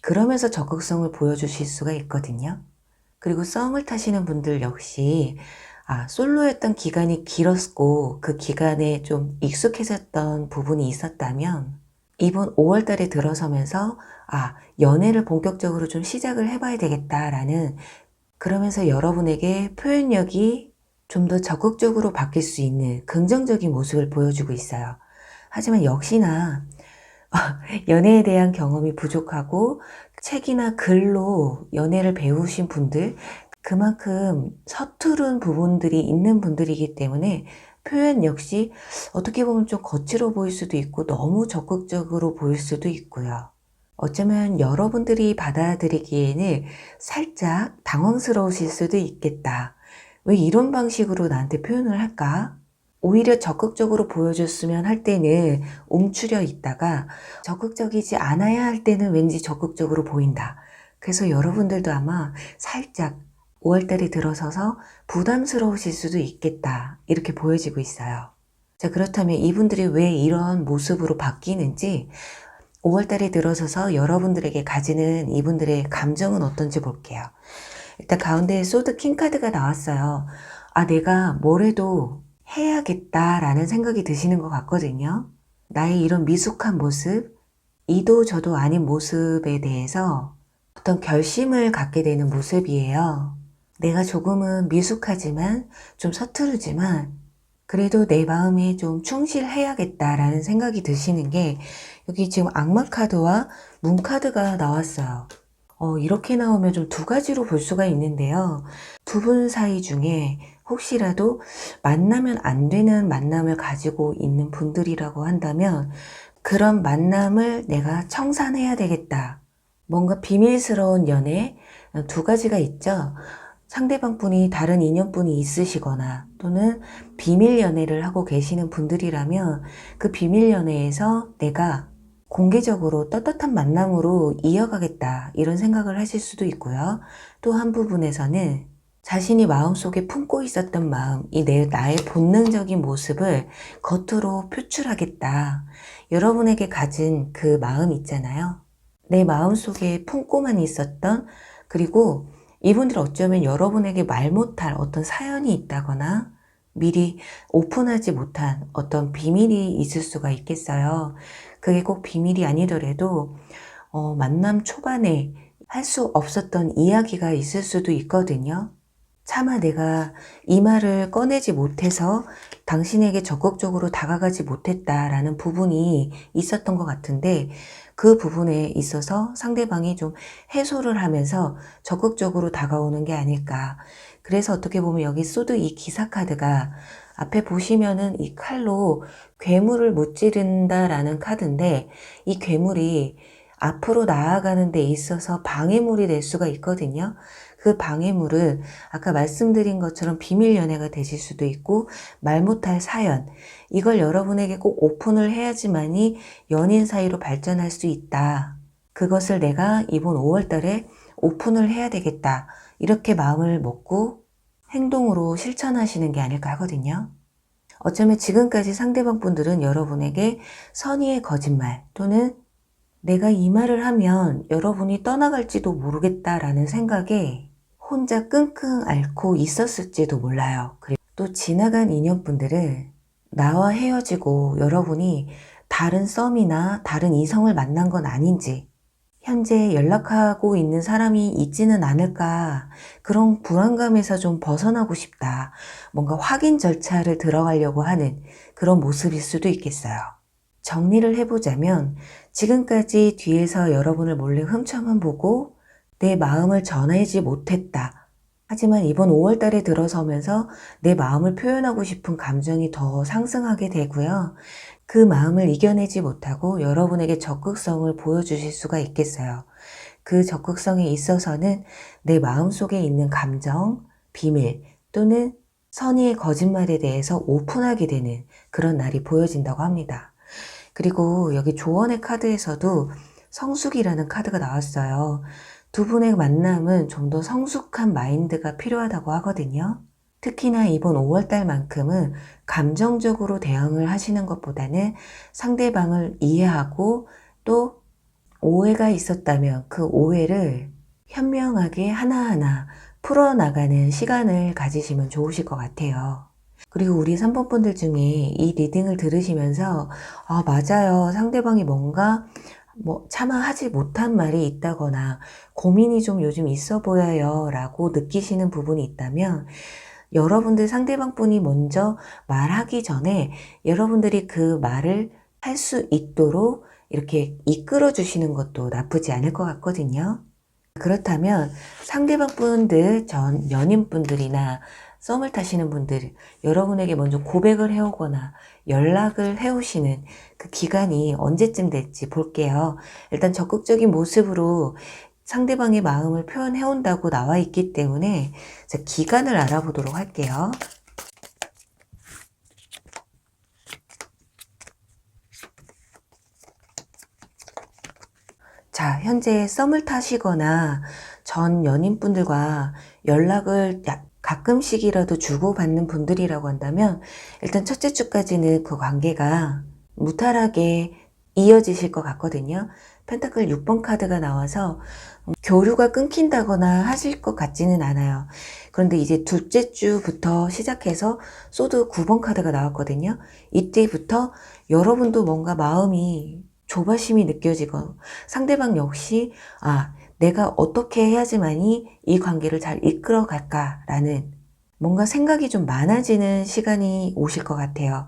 S1: 그러면서 적극성을 보여주실 수가 있거든요. 그리고 썸을 타시는 분들 역시 솔로였던 기간이 길었고 그 기간에 좀 익숙해졌던 부분이 있었다면 이번 5월 달에 들어서면서 연애를 본격적으로 좀 시작을 해봐야 되겠다라는 그러면서 여러분에게 표현력이 좀 더 적극적으로 바뀔 수 있는 긍정적인 모습을 보여주고 있어요. 하지만 역시나 연애에 대한 경험이 부족하고 책이나 글로 연애를 배우신 분들 그만큼 서투른 부분들이 있는 분들이기 때문에 표현 역시 어떻게 보면 좀 거칠어 보일 수도 있고 너무 적극적으로 보일 수도 있고요. 어쩌면 여러분들이 받아들이기에는 살짝 당황스러우실 수도 있겠다. 왜 이런 방식으로 나한테 표현을 할까? 오히려 적극적으로 보여줬으면 할 때는 움츠려 있다가 적극적이지 않아야 할 때는 왠지 적극적으로 보인다. 그래서 여러분들도 아마 살짝 5월달에 들어서서 부담스러우실 수도 있겠다. 이렇게 보여지고 있어요. 자, 그렇다면 이분들이 왜 이런 모습으로 바뀌는지 5월달에 들어서서 여러분들에게 가지는 이분들의 감정은 어떤지 볼게요. 일단 가운데에 소드 킹 카드가 나왔어요. 내가 뭐래도 해야겠다라는 생각이 드시는 것 같거든요. 나의 이런 미숙한 모습, 이도 저도 아닌 모습에 대해서 어떤 결심을 갖게 되는 모습이에요. 내가 조금은 미숙하지만 좀 서투르지만 그래도 내 마음에 좀 충실해야겠다라는 생각이 드시는 게 여기 지금 악마 카드와 문 카드가 나왔어요. 이렇게 나오면 좀 두 가지로 볼 수가 있는데요. 두 분 사이 중에 혹시라도 만나면 안 되는 만남을 가지고 있는 분들이라고 한다면 그런 만남을 내가 청산해야 되겠다. 뭔가 비밀스러운 연애 두 가지가 있죠. 상대방 분이 다른 인연분이 있으시거나 또는 비밀 연애를 하고 계시는 분들이라면 그 비밀 연애에서 내가 공개적으로 떳떳한 만남으로 이어가겠다 이런 생각을 하실 수도 있고요. 또 한 부분에서는 자신이 마음속에 품고 있었던 마음, 나의 본능적인 모습을 겉으로 표출하겠다. 여러분에게 가진 그 마음 있잖아요. 내 마음속에 품고만 있었던 그리고 이분들 어쩌면 여러분에게 말 못할 어떤 사연이 있다거나 미리 오픈하지 못한 어떤 비밀이 있을 수가 있겠어요. 그게 꼭 비밀이 아니더라도 만남 초반에 할 수 없었던 이야기가 있을 수도 있거든요. 차마 내가 이 말을 꺼내지 못해서 당신에게 적극적으로 다가가지 못했다라는 부분이 있었던 것 같은데 그 부분에 있어서 상대방이 좀 해소를 하면서 적극적으로 다가오는 게 아닐까. 그래서 어떻게 보면 여기 소드 이 기사 카드가 앞에 보시면은 이 칼로 괴물을 무찌른다라는 카드인데 이 괴물이 앞으로 나아가는 데 있어서 방해물이 될 수가 있거든요. 그 방해물을 아까 말씀드린 것처럼 비밀 연애가 되실 수도 있고 말 못할 사연, 이걸 여러분에게 꼭 오픈을 해야지만이 연인 사이로 발전할 수 있다. 그것을 내가 이번 5월 달에 오픈을 해야 되겠다. 이렇게 마음을 먹고 행동으로 실천하시는 게 아닐까 하거든요. 어쩌면 지금까지 상대방 분들은 여러분에게 선의의 거짓말 또는 내가 이 말을 하면 여러분이 떠나갈지도 모르겠다라는 생각에 혼자 끙끙 앓고 있었을지도 몰라요. 그리고 또 지나간 인연분들은 나와 헤어지고 여러분이 다른 썸이나 다른 이성을 만난 건 아닌지, 현재 연락하고 있는 사람이 있지는 않을까, 그런 불안감에서 좀 벗어나고 싶다, 뭔가 확인 절차를 들어가려고 하는 그런 모습일 수도 있겠어요. 정리를 해보자면 지금까지 뒤에서 여러분을 몰래 훔쳐만 보고 내 마음을 전하지 못했다. 하지만 이번 5월 달에 들어서면서 내 마음을 표현하고 싶은 감정이 더 상승하게 되고요. 그 마음을 이겨내지 못하고 여러분에게 적극성을 보여주실 수가 있겠어요. 그 적극성에 있어서는 내 마음속에 있는 감정, 비밀 또는 선의의 거짓말에 대해서 오픈하게 되는 그런 날이 보여진다고 합니다. 그리고 여기 조언의 카드에서도 성숙이라는 카드가 나왔어요. 두 분의 만남은 좀 더 성숙한 마인드가 필요하다고 하거든요. 특히나 이번 5월달만큼은 감정적으로 대응을 하시는 것보다는 상대방을 이해하고 또 오해가 있었다면 그 오해를 현명하게 하나하나 풀어나가는 시간을 가지시면 좋으실 것 같아요. 그리고 우리 3번 분들 중에 이 리딩을 들으시면서 맞아요. 상대방이 뭔가 차마 하지 못한 말이 있다거나 고민이 좀 요즘 있어 보여요 라고 느끼시는 부분이 있다면 여러분들 상대방 분이 먼저 말하기 전에 여러분들이 그 말을 할 수 있도록 이렇게 이끌어 주시는 것도 나쁘지 않을 것 같거든요. 그렇다면 상대방 분들, 전 연인분들이나 썸을 타시는 분들, 여러분에게 먼저 고백을 해오거나 연락을 해오시는 그 기간이 언제쯤 될지 볼게요. 일단 적극적인 모습으로 상대방의 마음을 표현해온다고 나와 있기 때문에 기간을 알아보도록 할게요. 자, 현재 썸을 타시거나 전 연인분들과 연락을 가끔씩이라도 주고받는 분들이라고 한다면 일단 첫째 주까지는 그 관계가 무탈하게 이어지실 것 같거든요. 펜타클 6번 카드가 나와서 교류가 끊긴다거나 하실 것 같지는 않아요. 그런데 이제 둘째 주부터 시작해서 소드 9번 카드가 나왔거든요. 이때부터 여러분도 뭔가 마음이 조바심이 느껴지고 상대방 역시 내가 어떻게 해야지만이 이 관계를 잘 이끌어 갈까라는 뭔가 생각이 좀 많아지는 시간이 오실 것 같아요.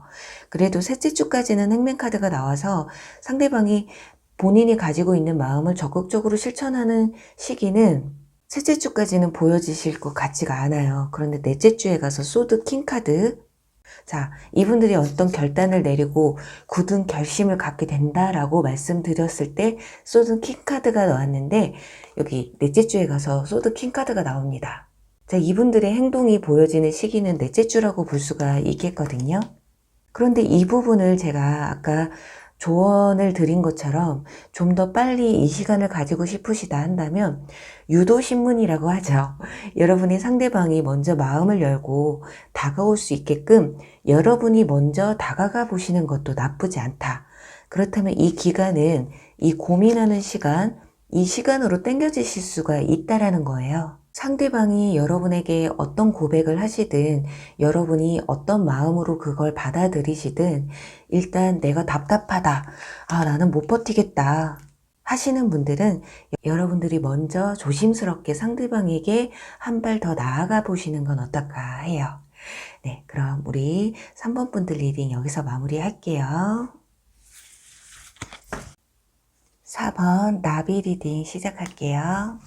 S1: 그래도 셋째 주까지는 행맨카드가 나와서 상대방이 본인이 가지고 있는 마음을 적극적으로 실천하는 시기는 셋째 주까지는 보여지실 것 같지가 않아요. 그런데 넷째 주에 가서 소드 킹카드, 자, 이분들이 어떤 결단을 내리고 굳은 결심을 갖게 된다라고 말씀드렸을 때 소드 킹카드가 나왔는데 여기 넷째 주에 가서 소드 킹카드가 나옵니다. 자, 이분들의 행동이 보여지는 시기는 넷째 주라고 볼 수가 있겠거든요. 그런데 이 부분을 제가 아까 조언을 드린 것처럼 좀 더 빨리 이 시간을 가지고 싶으시다 한다면 유도신문이라고 하죠. 여러분이 상대방이 먼저 마음을 열고 다가올 수 있게끔 여러분이 먼저 다가가 보시는 것도 나쁘지 않다. 그렇다면 이 기간은 이 고민하는 시간, 이 시간으로 당겨지실 수가 있다라는 거예요. 상대방이 여러분에게 어떤 고백을 하시든 여러분이 어떤 마음으로 그걸 받아들이시든 일단 내가 답답하다, 나는 못 버티겠다 하시는 분들은 여러분들이 먼저 조심스럽게 상대방에게 한 발 더 나아가 보시는 건 어떨까 해요. 네, 그럼 우리 3번 분들 리딩 여기서 마무리할게요. 4번 나비 리딩 시작할게요.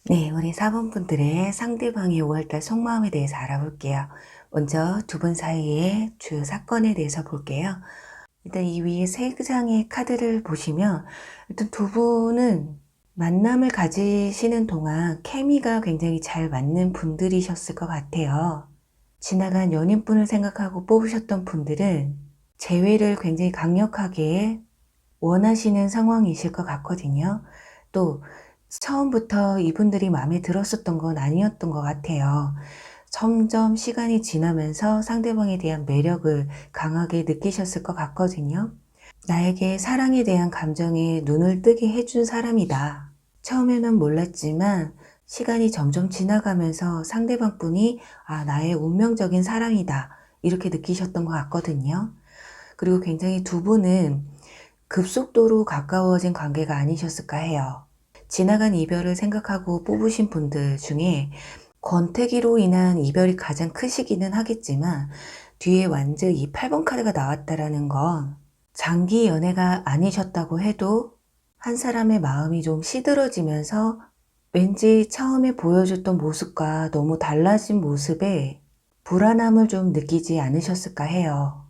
S1: 네, 우리 4번 분들의 상대방의 5월달 속마음에 대해서 알아볼게요. 먼저 두 분 사이의 주요 사건에 대해서 볼게요. 일단 이 위에 세 장의 카드를 보시면 일단 두 분은 만남을 가지시는 동안 케미가 굉장히 잘 맞는 분들이셨을 것 같아요. 지나간 연인분을 생각하고 뽑으셨던 분들은 재회를 굉장히 강력하게 원하시는 상황이실 것 같거든요. 또 처음부터 이분들이 마음에 들었었던 건 아니었던 것 같아요. 점점 시간이 지나면서 상대방에 대한 매력을 강하게 느끼셨을 것 같거든요. 나에게 사랑에 대한 감정에 눈을 뜨게 해준 사람이다. 처음에는 몰랐지만 시간이 점점 지나가면서 상대방 분이 나의 운명적인 사람이다. 이렇게 느끼셨던 것 같거든요. 그리고 굉장히 두 분은 급속도로 가까워진 관계가 아니셨을까 해요. 지나간 이별을 생각하고 뽑으신 분들 중에 권태기로 인한 이별이 가장 크시기는 하겠지만 뒤에 완전 이 8번 카드가 나왔다라는 건 장기 연애가 아니셨다고 해도 한 사람의 마음이 좀 시들어지면서 왠지 처음에 보여줬던 모습과 너무 달라진 모습에 불안함을 좀 느끼지 않으셨을까 해요.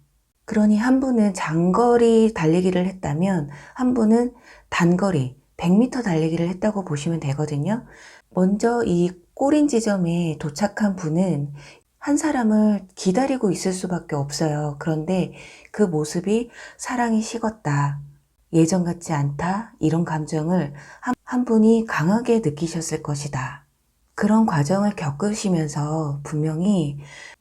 S1: 그러니 한 분은 장거리 달리기를 했다면 한 분은 단거리 100m 달리기를 했다고 보시면 되거든요. 먼저 이 꼬린 지점에 도착한 분은 한 사람을 기다리고 있을 수밖에 없어요. 그런데 그 모습이 사랑이 식었다, 예전 같지 않다, 이런 감정을 한 분이 강하게 느끼셨을 것이다. 그런 과정을 겪으시면서 분명히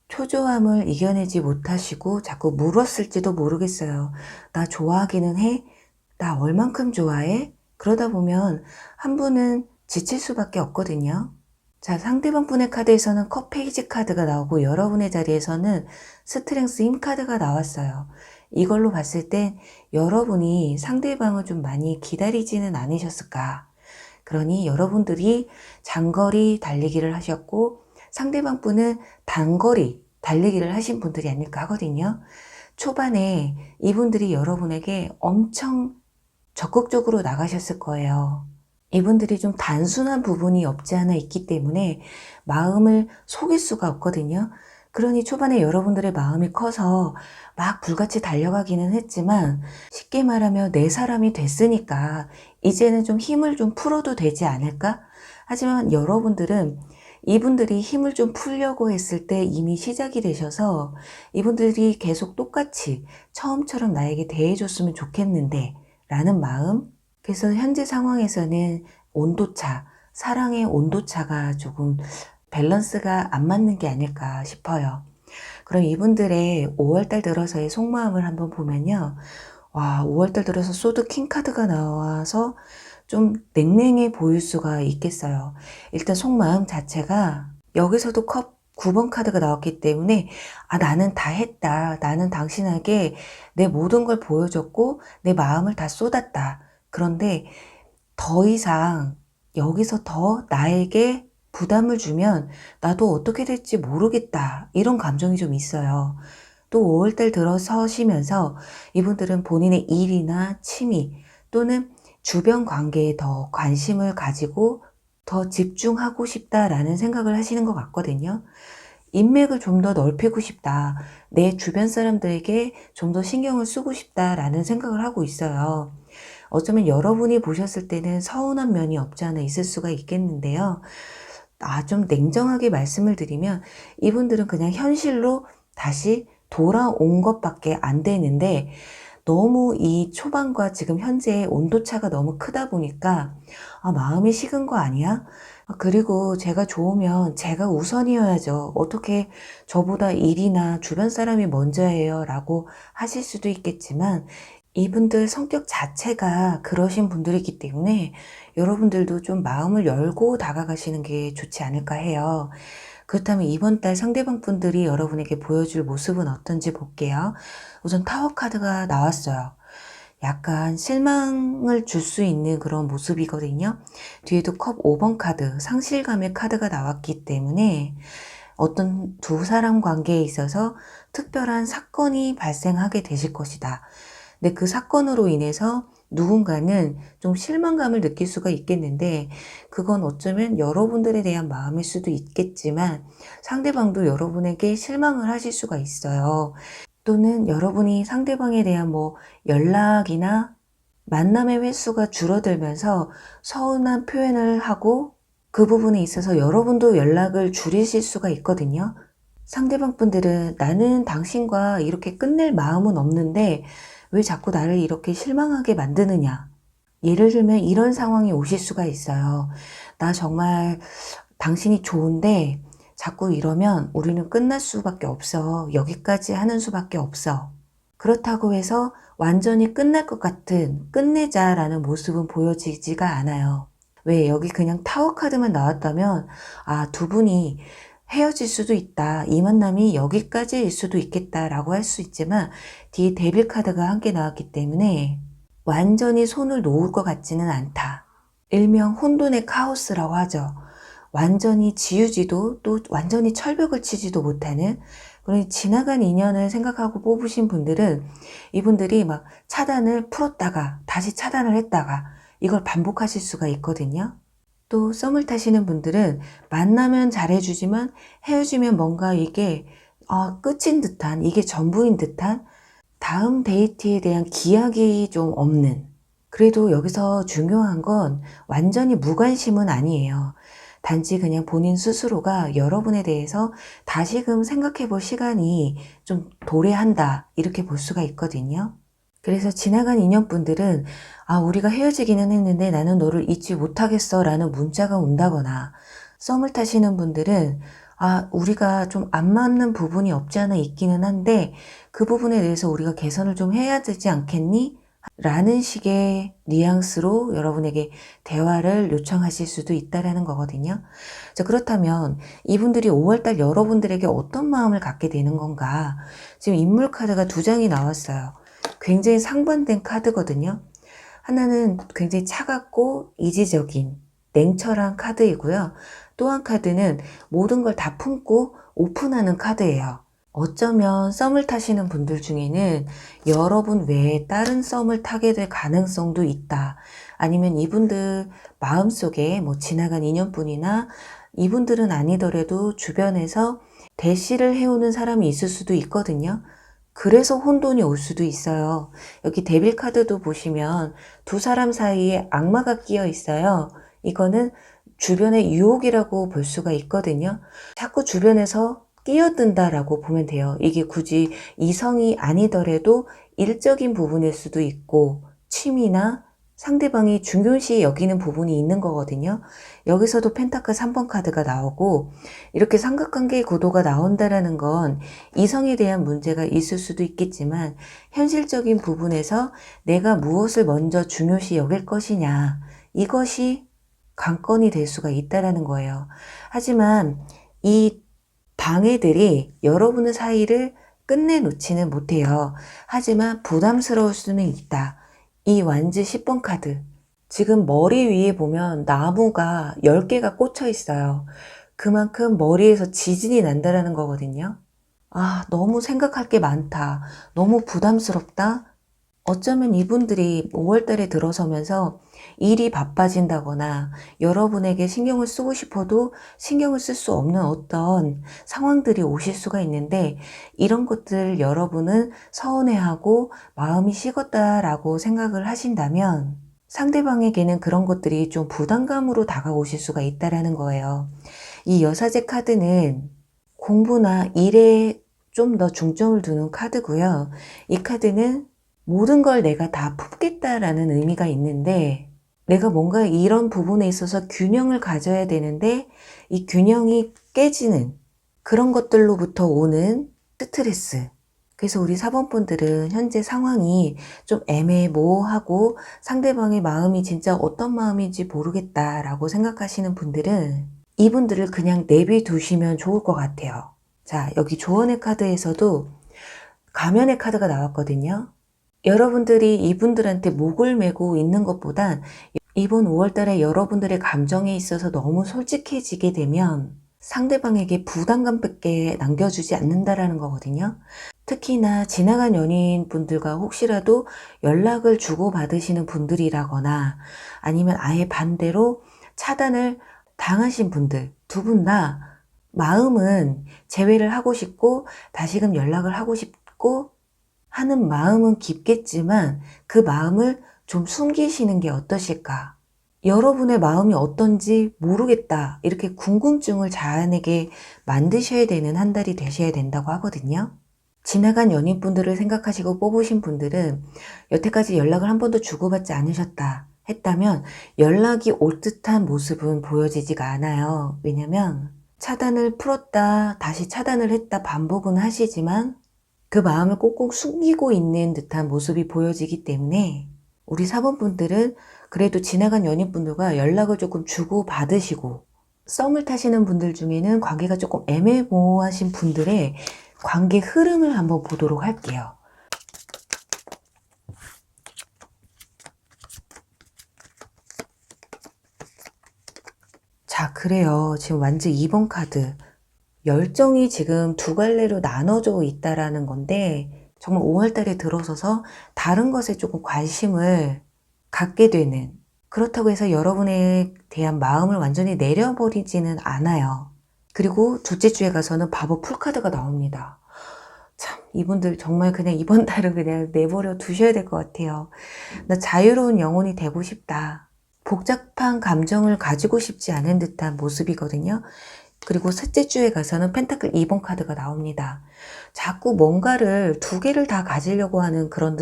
S1: 초조함을 이겨내지 못하시고 자꾸 물었을지도 모르겠어요. 나 좋아하기는 해? 나 얼만큼 좋아해? 그러다 보면 한 분은 지칠 수밖에 없거든요. 자, 상대방 분의 카드에서는 컵 페이지 카드가 나오고 여러분의 자리에서는 스트렝스 힘 카드가 나왔어요. 이걸로 봤을 땐 여러분이 상대방을 좀 많이 기다리지는 않으셨을까. 그러니 여러분들이 장거리 달리기를 하셨고 상대방 분은 단거리 달리기를 하신 분들이 아닐까 하거든요. 초반에 이분들이 여러분에게 엄청 적극적으로 나가셨을 거예요. 이분들이 좀 단순한 부분이 없지 않아 있기 때문에 마음을 속일 수가 없거든요. 그러니 초반에 여러분들의 마음이 커서 막 불같이 달려가기는 했지만 쉽게 말하면 내 사람이 됐으니까 이제는 좀 힘을 좀 풀어도 되지 않을까? 하지만 여러분들은 이분들이 힘을 좀 풀려고 했을 때 이미 시작이 되셔서 이분들이 계속 똑같이 처음처럼 나에게 대해줬으면 좋겠는데 라는 마음. 그래서 현재 상황에서는 온도차, 사랑의 온도차가 조금 밸런스가 안 맞는 게 아닐까 싶어요. 그럼 이분들의 5월달 들어서의 속마음을 한번 보면요. 와, 5월달 들어서 소드 킹 카드가 나와서 좀 냉랭해 보일 수가 있겠어요. 일단 속마음 자체가 여기서도 컵 9번 카드가 나왔기 때문에 나는 다 했다. 나는 당신에게 내 모든 걸 보여줬고 내 마음을 다 쏟았다. 그런데 더 이상 여기서 더 나에게 부담을 주면 나도 어떻게 될지 모르겠다. 이런 감정이 좀 있어요. 또 5월달 들어서시면서 이분들은 본인의 일이나 취미 또는 주변 관계에 더 관심을 가지고 더 집중하고 싶다라는 생각을 하시는 것 같거든요. 인맥을 좀 더 넓히고 싶다. 내 주변 사람들에게 좀 더 신경을 쓰고 싶다라는 생각을 하고 있어요. 어쩌면 여러분이 보셨을 때는 서운한 면이 없지 않아 있을 수가 있겠는데요. 좀 냉정하게 말씀을 드리면 이분들은 그냥 현실로 다시 돌아온 것밖에 안 되는데 너무 이 초반과 지금 현재의 온도차가 너무 크다 보니까 마음이 식은 거 아니야? 그리고 제가 좋으면 제가 우선이어야죠. 어떻게 저보다 일이나 주변 사람이 먼저예요? 라고 하실 수도 있겠지만 이분들 성격 자체가 그러신 분들이기 때문에 여러분들도 좀 마음을 열고 다가가시는 게 좋지 않을까 해요. 그렇다면 이번 달 상대방 분들이 여러분에게 보여줄 모습은 어떤지 볼게요. 우선 타워 카드가 나왔어요. 약간 실망을 줄 수 있는 그런 모습이거든요. 뒤에도 컵 5번 카드, 상실감의 카드가 나왔기 때문에 어떤 두 사람 관계에 있어서 특별한 사건이 발생하게 되실 것이다. 근데 그 사건으로 인해서 누군가는 좀 실망감을 느낄 수가 있겠는데 그건 어쩌면 여러분들에 대한 마음일 수도 있겠지만 상대방도 여러분에게 실망을 하실 수가 있어요. 또는 여러분이 상대방에 대한 연락이나 만남의 횟수가 줄어들면서 서운한 표현을 하고 그 부분에 있어서 여러분도 연락을 줄이실 수가 있거든요. 상대방 분들은 나는 당신과 이렇게 끝낼 마음은 없는데 왜 자꾸 나를 이렇게 실망하게 만드느냐. 예를 들면 이런 상황이 오실 수가 있어요. 나 정말 당신이 좋은데 자꾸 이러면 우리는 끝날 수밖에 없어. 여기까지 하는 수밖에 없어. 그렇다고 해서 완전히 끝날 것 같은 끝내자라는 모습은 보여지지가 않아요. 왜 여기 그냥 타워 카드만 나왔다면 두 분이 헤어질 수도 있다. 이 만남이 여기까지일 수도 있겠다라고 할 수 있지만 뒤에 데빌 카드가 함께 나왔기 때문에 완전히 손을 놓을 것 같지는 않다. 일명 혼돈의 카오스라고 하죠. 완전히 지우지도 또 완전히 철벽을 치지도 못하는 그런 지나간 인연을 생각하고 뽑으신 분들은 이분들이 막 차단을 풀었다가 다시 차단을 했다가 이걸 반복하실 수가 있거든요. 또 썸을 타시는 분들은 만나면 잘해주지만 헤어지면 뭔가 이게 끝인 듯한 이게 전부인 듯한 다음 데이트에 대한 기약이 좀 없는 그래도 여기서 중요한 건 완전히 무관심은 아니에요. 단지 그냥 본인 스스로가 여러분에 대해서 다시금 생각해 볼 시간이 좀 도래한다 이렇게 볼 수가 있거든요. 그래서 지나간 인연분들은 우리가 헤어지기는 했는데 나는 너를 잊지 못하겠어 라는 문자가 온다거나 썸을 타시는 분들은 우리가 좀 안 맞는 부분이 없지 않아 있기는 한데 그 부분에 대해서 우리가 개선을 좀 해야 되지 않겠니? 라는 식의 뉘앙스로 여러분에게 대화를 요청하실 수도 있다라는 거거든요. 자, 그렇다면 이분들이 5월달 여러분들에게 어떤 마음을 갖게 되는 건가? 지금 인물 카드가 2장이 나왔어요. 굉장히 상반된 카드거든요. 하나는 굉장히 차갑고 이지적인 냉철한 카드이고요. 또 한 카드는 모든 걸 다 품고 오픈하는 카드예요. 어쩌면 썸을 타시는 분들 중에는 여러분 외에 다른 썸을 타게 될 가능성도 있다. 아니면 이분들 마음속에 지나간 인연분이나 이분들은 아니더라도 주변에서 대시를 해오는 사람이 있을 수도 있거든요. 그래서 혼돈이 올 수도 있어요. 여기 데빌 카드도 보시면 두 사람 사이에 악마가 끼어 있어요. 이거는 주변의 유혹이라고 볼 수가 있거든요. 자꾸 주변에서 끼어든다라고 보면 돼요. 이게 굳이 이성이 아니더라도 일적인 부분일 수도 있고 취미나 상대방이 중요시 여기는 부분이 있는 거거든요. 여기서도 펜타클 3번 카드가 나오고 이렇게 삼각관계의 구도가 나온다라는 건 이성에 대한 문제가 있을 수도 있겠지만 현실적인 부분에서 내가 무엇을 먼저 중요시 여길 것이냐 이것이 관건이 될 수가 있다라는 거예요. 하지만 이 방해들이 여러분의 사이를 끝내놓지는 못해요. 하지만 부담스러울 수는 있다. 이 완즈 10번 카드. 지금 머리 위에 보면 나무가 10개가 꽂혀 있어요. 그만큼 머리에서 지진이 난다라는 거거든요. 너무 생각할 게 많다. 너무 부담스럽다. 어쩌면 이분들이 5월달에 들어서면서 일이 바빠진다거나 여러분에게 신경을 쓰고 싶어도 신경을 쓸 수 없는 어떤 상황들이 오실 수가 있는데 이런 것들 여러분은 서운해하고 마음이 식었다라고 생각을 하신다면 상대방에게는 그런 것들이 좀 부담감으로 다가오실 수가 있다라는 거예요. 이 여사제 카드는 공부나 일에 좀 더 중점을 두는 카드고요. 이 카드는 모든 걸 내가 다 품겠다라는 의미가 있는데 내가 뭔가 이런 부분에 있어서 균형을 가져야 되는데 이 균형이 깨지는 그런 것들로부터 오는 스트레스. 그래서 우리 4번 분들은 현재 상황이 좀 애매모호하고 상대방의 마음이 진짜 어떤 마음인지 모르겠다라고 생각하시는 분들은 이분들을 그냥 내비두시면 좋을 것 같아요. 자, 여기 조언의 카드에서도 가면의 카드가 나왔거든요. 여러분들이 이분들한테 목을 메고 있는 것보단 이번 5월달에 여러분들의 감정에 있어서 너무 솔직해지게 되면 상대방에게 부담감밖에 남겨주지 않는다라는 거거든요. 특히나 지나간 연인분들과 혹시라도 연락을 주고받으시는 분들이라거나 아니면 아예 반대로 차단을 당하신 분들, 두 분 다 마음은 재회를 하고 싶고 다시금 연락을 하고 싶고 하는 마음은 깊겠지만 그 마음을 좀 숨기시는 게 어떠실까? 여러분의 마음이 어떤지 모르겠다. 이렇게 궁금증을 자아내게 만드셔야 되는 한 달이 되셔야 된다고 하거든요. 지나간 연인분들을 생각하시고 뽑으신 분들은 여태까지 연락을 한 번도 주고받지 않으셨다 했다면 연락이 올 듯한 모습은 보여지지가 않아요. 왜냐면 차단을 풀었다 다시 차단을 했다 반복은 하시지만 그 마음을 꽁꽁 숨기고 있는 듯한 모습이 보여지기 때문에 우리 4번 분들은 그래도 지나간 연인분들과 연락을 조금 주고받으시고 썸을 타시는 분들 중에는 관계가 조금 애매모호하신 분들의 관계 흐름을 한번 보도록 할게요. 자, 그래요. 지금 완전 2번 카드. 열정이 지금 두 갈래로 나눠져 있다라는 건데 정말 5월달에 들어서서 다른 것에 조금 관심을 갖게 되는, 그렇다고 해서 여러분에 대한 마음을 완전히 내려버리지는 않아요. 그리고 둘째 주에 가서는 바보 풀카드가 나옵니다. 참, 이분들 정말 그냥 이번 달은 그냥 내버려 두셔야 될 것 같아요. 나 자유로운 영혼이 되고 싶다. 복잡한 감정을 가지고 싶지 않은 듯한 모습이거든요. 그리고 셋째 주에 가서는 펜타클 2번 카드가 나옵니다. 자꾸 뭔가를 두 개를 다 가지려고 하는 그런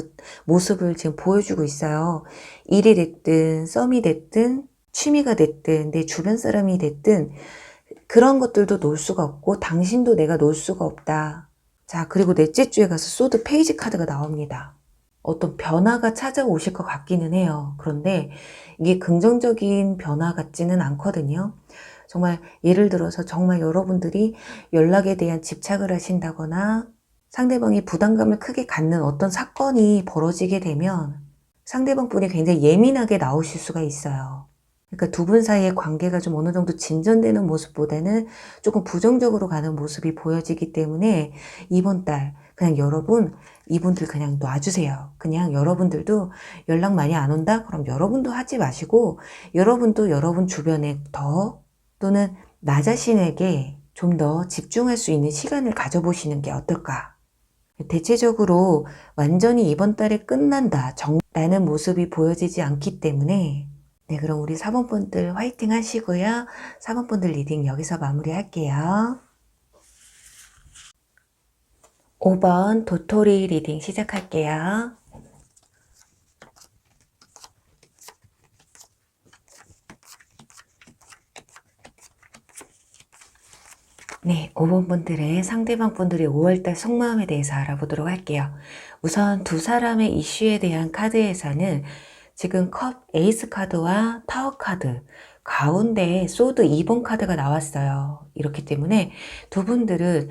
S1: 모습을 지금 보여주고 있어요. 일이 됐든 썸이 됐든 취미가 됐든 내 주변 사람이 됐든 그런 것들도 놓을 수가 없고 당신도 내가 놓을 수가 없다. 자, 그리고 넷째 주에 가서 소드 페이지 카드가 나옵니다. 어떤 변화가 찾아오실 것 같기는 해요. 그런데 이게 긍정적인 변화 같지는 않거든요. 정말 예를 들어서 정말 여러분들이 연락에 대한 집착을 하신다거나 상대방이 부담감을 크게 갖는 어떤 사건이 벌어지게 되면 상대방 분이 굉장히 예민하게 나오실 수가 있어요. 그러니까 두 분 사이의 관계가 좀 어느 정도 진전되는 모습보다는 조금 부정적으로 가는 모습이 보여지기 때문에 이번 달 그냥 여러분 이분들 그냥 놔주세요. 그냥 여러분들도 연락 많이 안 온다? 그럼 여러분도 하지 마시고 여러분도 여러분 주변에 더 또는 나 자신에게 좀 더 집중할 수 있는 시간을 가져보시는 게 어떨까? 대체적으로 완전히 이번 달에 끝난다, 라는 모습이 보여지지 않기 때문에 네, 그럼 우리 4번 분들 화이팅 하시고요. 4번 분들 리딩 여기서 마무리할게요. 5번 도토리 리딩 시작할게요. 네, 5번 분들의 상대방 분들의 5월달 속마음에 대해서 알아보도록 할게요. 우선 두 사람의 이슈에 대한 카드에서는 지금 컵 에이스 카드와 타워 카드 가운데에 소드 2번 카드가 나왔어요. 이렇기 때문에 두 분들은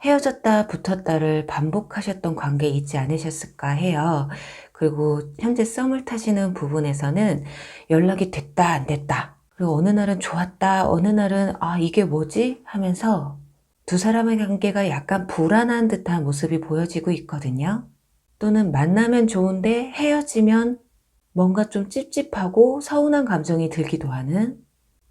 S1: 헤어졌다 붙었다를 반복하셨던 관계에 있지 않으셨을까 해요. 그리고 현재 썸을 타시는 부분에서는 연락이 됐다 안 됐다, 그리고 어느 날은 좋았다 어느 날은 아 이게 뭐지 하면서 두 사람의 관계가 약간 불안한 듯한 모습이 보여지고 있거든요. 또는 만나면 좋은데 헤어지면 뭔가 좀 찝찝하고 서운한 감정이 들기도 하는,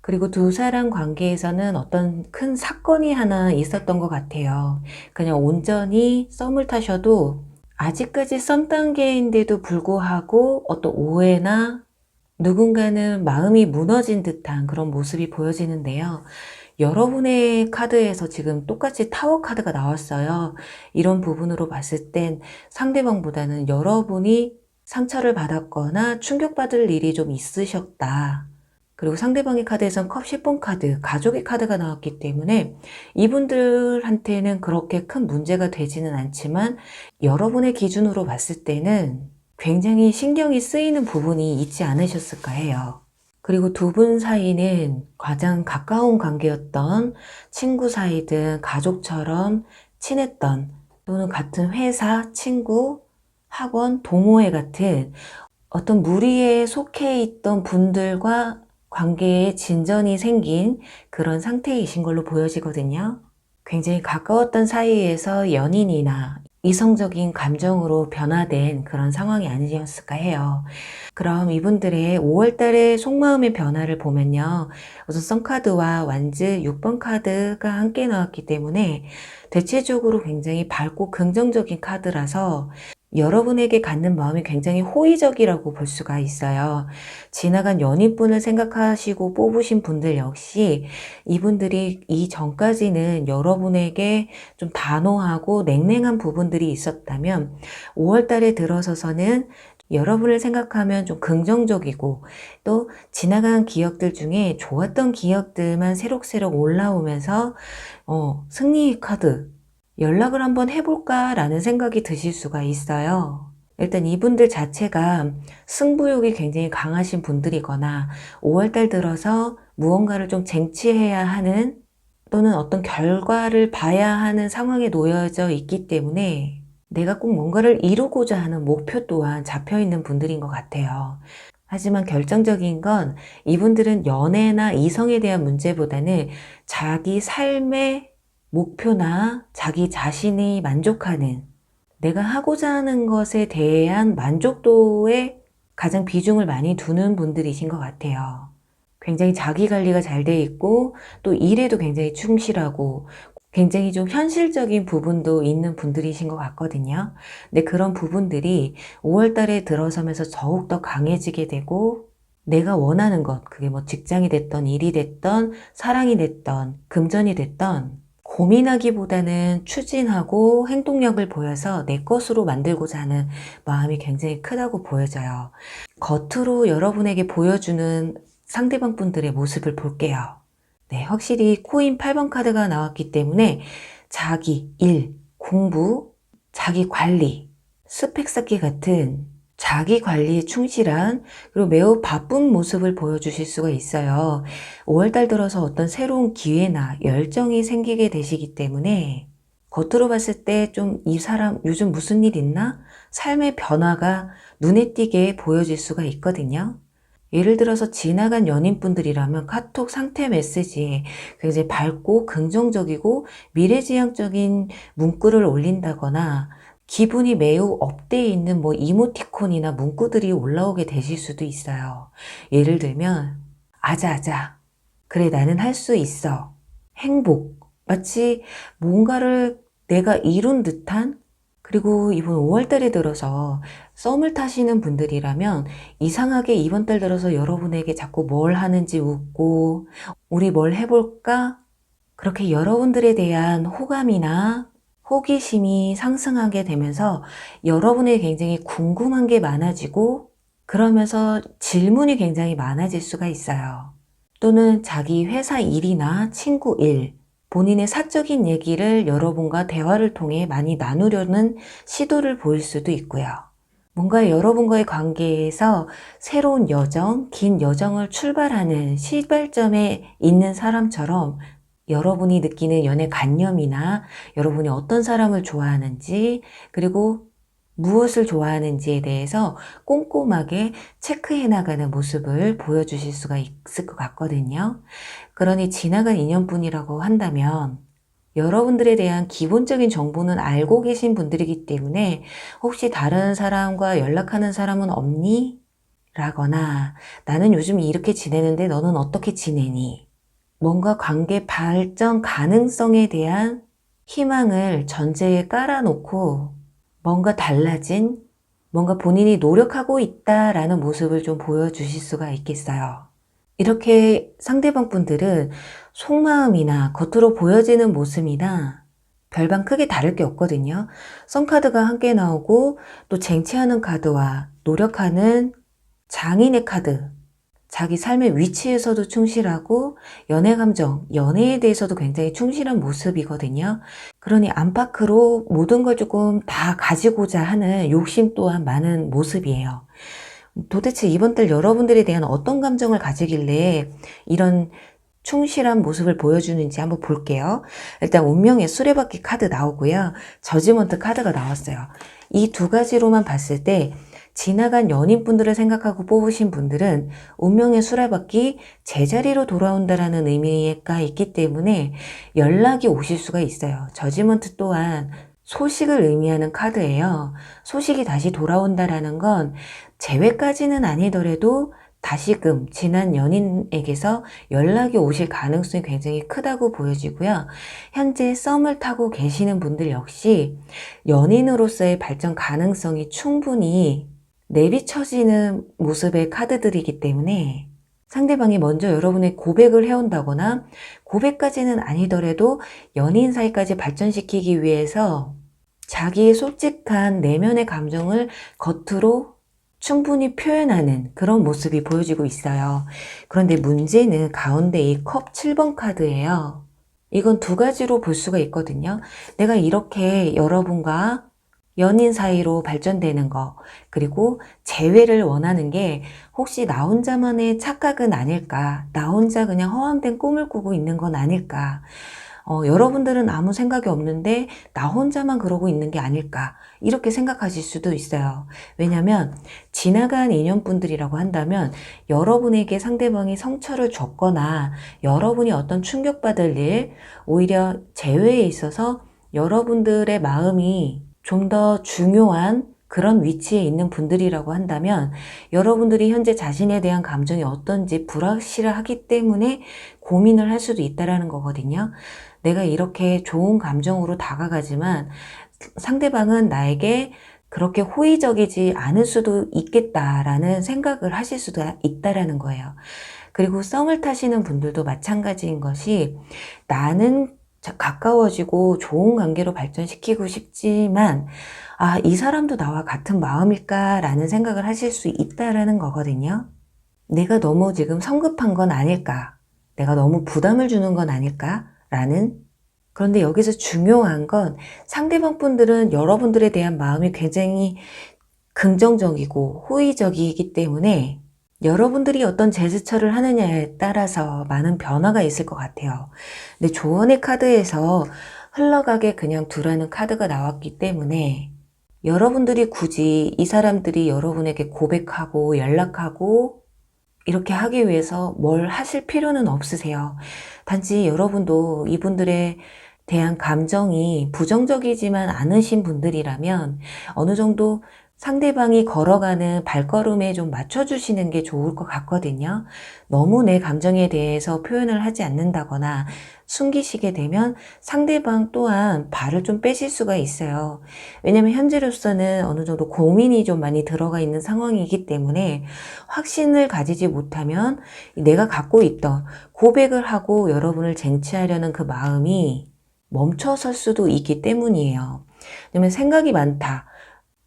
S1: 그리고 두 사람 관계에서는 어떤 큰 사건이 하나 있었던 것 같아요. 그냥 온전히 썸을 타셔도 아직까지 썸 단계인데도 불구하고 어떤 오해나 누군가는 마음이 무너진 듯한 그런 모습이 보여지는데요. 여러분의 카드에서 지금 똑같이 타워 카드가 나왔어요. 이런 부분으로 봤을 땐 상대방보다는 여러분이 상처를 받았거나 충격받을 일이 좀 있으셨다. 그리고 상대방의 카드에선 컵 10번 카드, 가족의 카드가 나왔기 때문에 이분들한테는 그렇게 큰 문제가 되지는 않지만 여러분의 기준으로 봤을 때는 굉장히 신경이 쓰이는 부분이 있지 않으셨을까 해요. 그리고 두 분 사이는 가장 가까운 관계였던 친구 사이든 가족처럼 친했던, 또는 같은 회사, 친구, 학원, 동호회 같은 어떤 무리에 속해 있던 분들과 관계에 진전이 생긴 그런 상태이신 걸로 보여지거든요. 굉장히 가까웠던 사이에서 연인이나 이성적인 감정으로 변화된 그런 상황이 아니었을까 해요. 그럼 이분들의 5월달의 속마음의 변화를 보면요. 우선 썬카드와 완즈 6번 카드가 함께 나왔기 때문에 대체적으로 굉장히 밝고 긍정적인 카드라서 여러분에게 갖는 마음이 굉장히 호의적이라고 볼 수가 있어요. 지나간 연인분을 생각하시고 뽑으신 분들 역시 이분들이 이전까지는 여러분에게 좀 단호하고 냉랭한 부분들이 있었다면 5월 달에 들어서서는 여러분을 생각하면 좀 긍정적이고 또 지나간 기억들 중에 좋았던 기억들만 새록새록 올라오면서 승리 카드 연락을 한번 해볼까 라는 생각이 드실 수가 있어요. 일단 이분들 자체가 승부욕이 굉장히 강하신 분들이거나 5월달 들어서 무언가를 좀 쟁취해야 하는 또는 어떤 결과를 봐야 하는 상황에 놓여져 있기 때문에 내가 꼭 뭔가를 이루고자 하는 목표 또한 잡혀 있는 분들인 것 같아요. 하지만 결정적인 건 이분들은 연애나 이성에 대한 문제보다는 자기 삶의 목표나 자기 자신이 만족하는 내가 하고자 하는 것에 대한 만족도에 가장 비중을 많이 두는 분들이신 것 같아요. 굉장히 자기 관리가 잘 돼 있고 또 일에도 굉장히 충실하고 굉장히 좀 현실적인 부분도 있는 분들이신 것 같거든요. 근데 그런 부분들이 5월 달에 들어서면서 더욱더 강해지게 되고 내가 원하는 것, 그게 뭐 직장이 됐던 일이 됐던 사랑이 됐던 금전이 됐던 고민하기보다는 추진하고 행동력을 보여서 내 것으로 만들고자 하는 마음이 굉장히 크다고 보여져요. 겉으로 여러분에게 보여주는 상대방 분들의 모습을 볼게요. 네, 확실히 코인 8번 카드가 나왔기 때문에 자기 일, 공부, 자기 관리, 스펙 쌓기 같은 자기 관리에 충실한 그리고 매우 바쁜 모습을 보여주실 수가 있어요. 5월달 들어서 어떤 새로운 기회나 열정이 생기게 되시기 때문에 겉으로 봤을 때 좀 이 사람 요즘 무슨 일 있나? 삶의 변화가 눈에 띄게 보여질 수가 있거든요. 예를 들어서 지나간 연인분들이라면 카톡 상태 메시지에 굉장히 밝고 긍정적이고 미래지향적인 문구를 올린다거나 기분이 매우 업돼 있는 뭐 이모티콘이나 문구들이 올라오게 되실 수도 있어요. 예를 들면 아자아자 그래 나는 할 수 있어 행복 마치 뭔가를 내가 이룬 듯한 그리고 이번 5월달에 들어서 썸을 타시는 분들이라면 이상하게 이번 달 들어서 여러분에게 자꾸 뭘 하는지 묻고 우리 뭘 해볼까? 그렇게 여러분들에 대한 호감이나 호기심이 상승하게 되면서 여러분에게 굉장히 궁금한 게 많아지고 그러면서 질문이 굉장히 많아질 수가 있어요. 또는 자기 회사 일이나 친구 일, 본인의 사적인 얘기를 여러분과 대화를 통해 많이 나누려는 시도를 보일 수도 있고요. 뭔가 여러분과의 관계에서 새로운 여정, 긴 여정을 출발하는 시발점에 있는 사람처럼 여러분이 느끼는 연애관념이나 여러분이 어떤 사람을 좋아하는지 그리고 무엇을 좋아하는지에 대해서 꼼꼼하게 체크해 나가는 모습을 보여주실 수가 있을 것 같거든요. 그러니 지나간 인연뿐이라고 한다면 여러분들에 대한 기본적인 정보는 알고 계신 분들이기 때문에 혹시 다른 사람과 연락하는 사람은 없니? 라거나 나는 요즘 이렇게 지내는데 너는 어떻게 지내니? 뭔가 관계 발전 가능성에 대한 희망을 전제에 깔아놓고 뭔가 달라진, 뭔가 본인이 노력하고 있다라는 모습을 좀 보여주실 수가 있겠어요. 이렇게 상대방 분들은 속마음이나 겉으로 보여지는 모습이나 별반 크게 다를 게 없거든요. 썬카드가 함께 나오고 또 쟁취하는 카드와 노력하는 장인의 카드, 자기 삶의 위치에서도 충실하고 연애 감정, 연애에 대해서도 굉장히 충실한 모습이거든요. 그러니 안팎으로 모든 걸 조금 다 가지고자 하는 욕심 또한 많은 모습이에요. 도대체 이번 달 여러분들에 대한 어떤 감정을 가지길래 이런 충실한 모습을 보여주는지 한번 볼게요. 일단 운명의 수레바퀴 카드 나오고요. 저지먼트 카드가 나왔어요. 이 두 가지로만 봤을 때 지나간 연인분들을 생각하고 뽑으신 분들은 운명의 수레바퀴 제자리로 돌아온다라는 의미가 있기 때문에 연락이 오실 수가 있어요. 저지먼트 또한 소식을 의미하는 카드예요. 소식이 다시 돌아온다라는 건 재회까지는 아니더라도 다시금 지난 연인에게서 연락이 오실 가능성이 굉장히 크다고 보여지고요. 현재 썸을 타고 계시는 분들 역시 연인으로서의 발전 가능성이 충분히 내비쳐지는 모습의 카드들이기 때문에 상대방이 먼저 여러분의 고백을 해온다거나 고백까지는 아니더라도 연인 사이까지 발전시키기 위해서 자기의 솔직한 내면의 감정을 겉으로 충분히 표현하는 그런 모습이 보여지고 있어요. 그런데 문제는 가운데 이 컵 7번 카드예요. 이건 두 가지로 볼 수가 있거든요. 내가 이렇게 여러분과 연인 사이로 발전되는 거, 그리고 재회를 원하는 게 혹시 나 혼자만의 착각은 아닐까? 나 혼자 그냥 허황된 꿈을 꾸고 있는 건 아닐까? 여러분들은 아무 생각이 없는데 나 혼자만 그러고 있는 게 아닐까? 이렇게 생각하실 수도 있어요. 왜냐면 지나간 인연분들이라고 한다면 여러분에게 상대방이 상처를 줬거나 여러분이 어떤 충격받을 일, 오히려 재회에 있어서 여러분들의 마음이 좀 더 중요한 그런 위치에 있는 분들이라고 한다면 여러분들이 현재 자신에 대한 감정이 어떤지 불확실하기 때문에 고민을 할 수도 있다라는 거거든요. 내가 이렇게 좋은 감정으로 다가가지만 상대방은 나에게 그렇게 호의적이지 않을 수도 있겠다라는 생각을 하실 수도 있다라는 거예요. 그리고 썸을 타시는 분들도 마찬가지인 것이 나는 가까워지고 좋은 관계로 발전시키고 싶지만 이 사람도 나와 같은 마음일까라는 생각을 하실 수 있다라는 거거든요. 내가 너무 지금 성급한 건 아닐까? 내가 너무 부담을 주는 건 아닐까? 그런데 여기서 중요한 건 상대방 분들은 여러분들에 대한 마음이 굉장히 긍정적이고 호의적이기 때문에 여러분들이 어떤 제스처를 하느냐에 따라서 많은 변화가 있을 것 같아요. 근데 조언의 카드에서 흘러가게 그냥 두라는 카드가 나왔기 때문에 여러분들이 굳이 이 사람들이 여러분에게 고백하고 연락하고 이렇게 하기 위해서 뭘 하실 필요는 없으세요. 단지 여러분도 이분들에 대한 감정이 부정적이지만 않으신 분들이라면 어느 정도 상대방이 걸어가는 발걸음에 좀 맞춰주시는 게 좋을 것 같거든요. 너무 내 감정에 대해서 표현을 하지 않는다거나 숨기시게 되면 상대방 또한 발을 좀 빼실 수가 있어요. 왜냐면 현재로서는 어느 정도 고민이 좀 많이 들어가 있는 상황이기 때문에 확신을 가지지 못하면 내가 갖고 있던 고백을 하고 여러분을 쟁취하려는 그 마음이 멈춰설 수도 있기 때문이에요. 왜냐면 생각이 많다.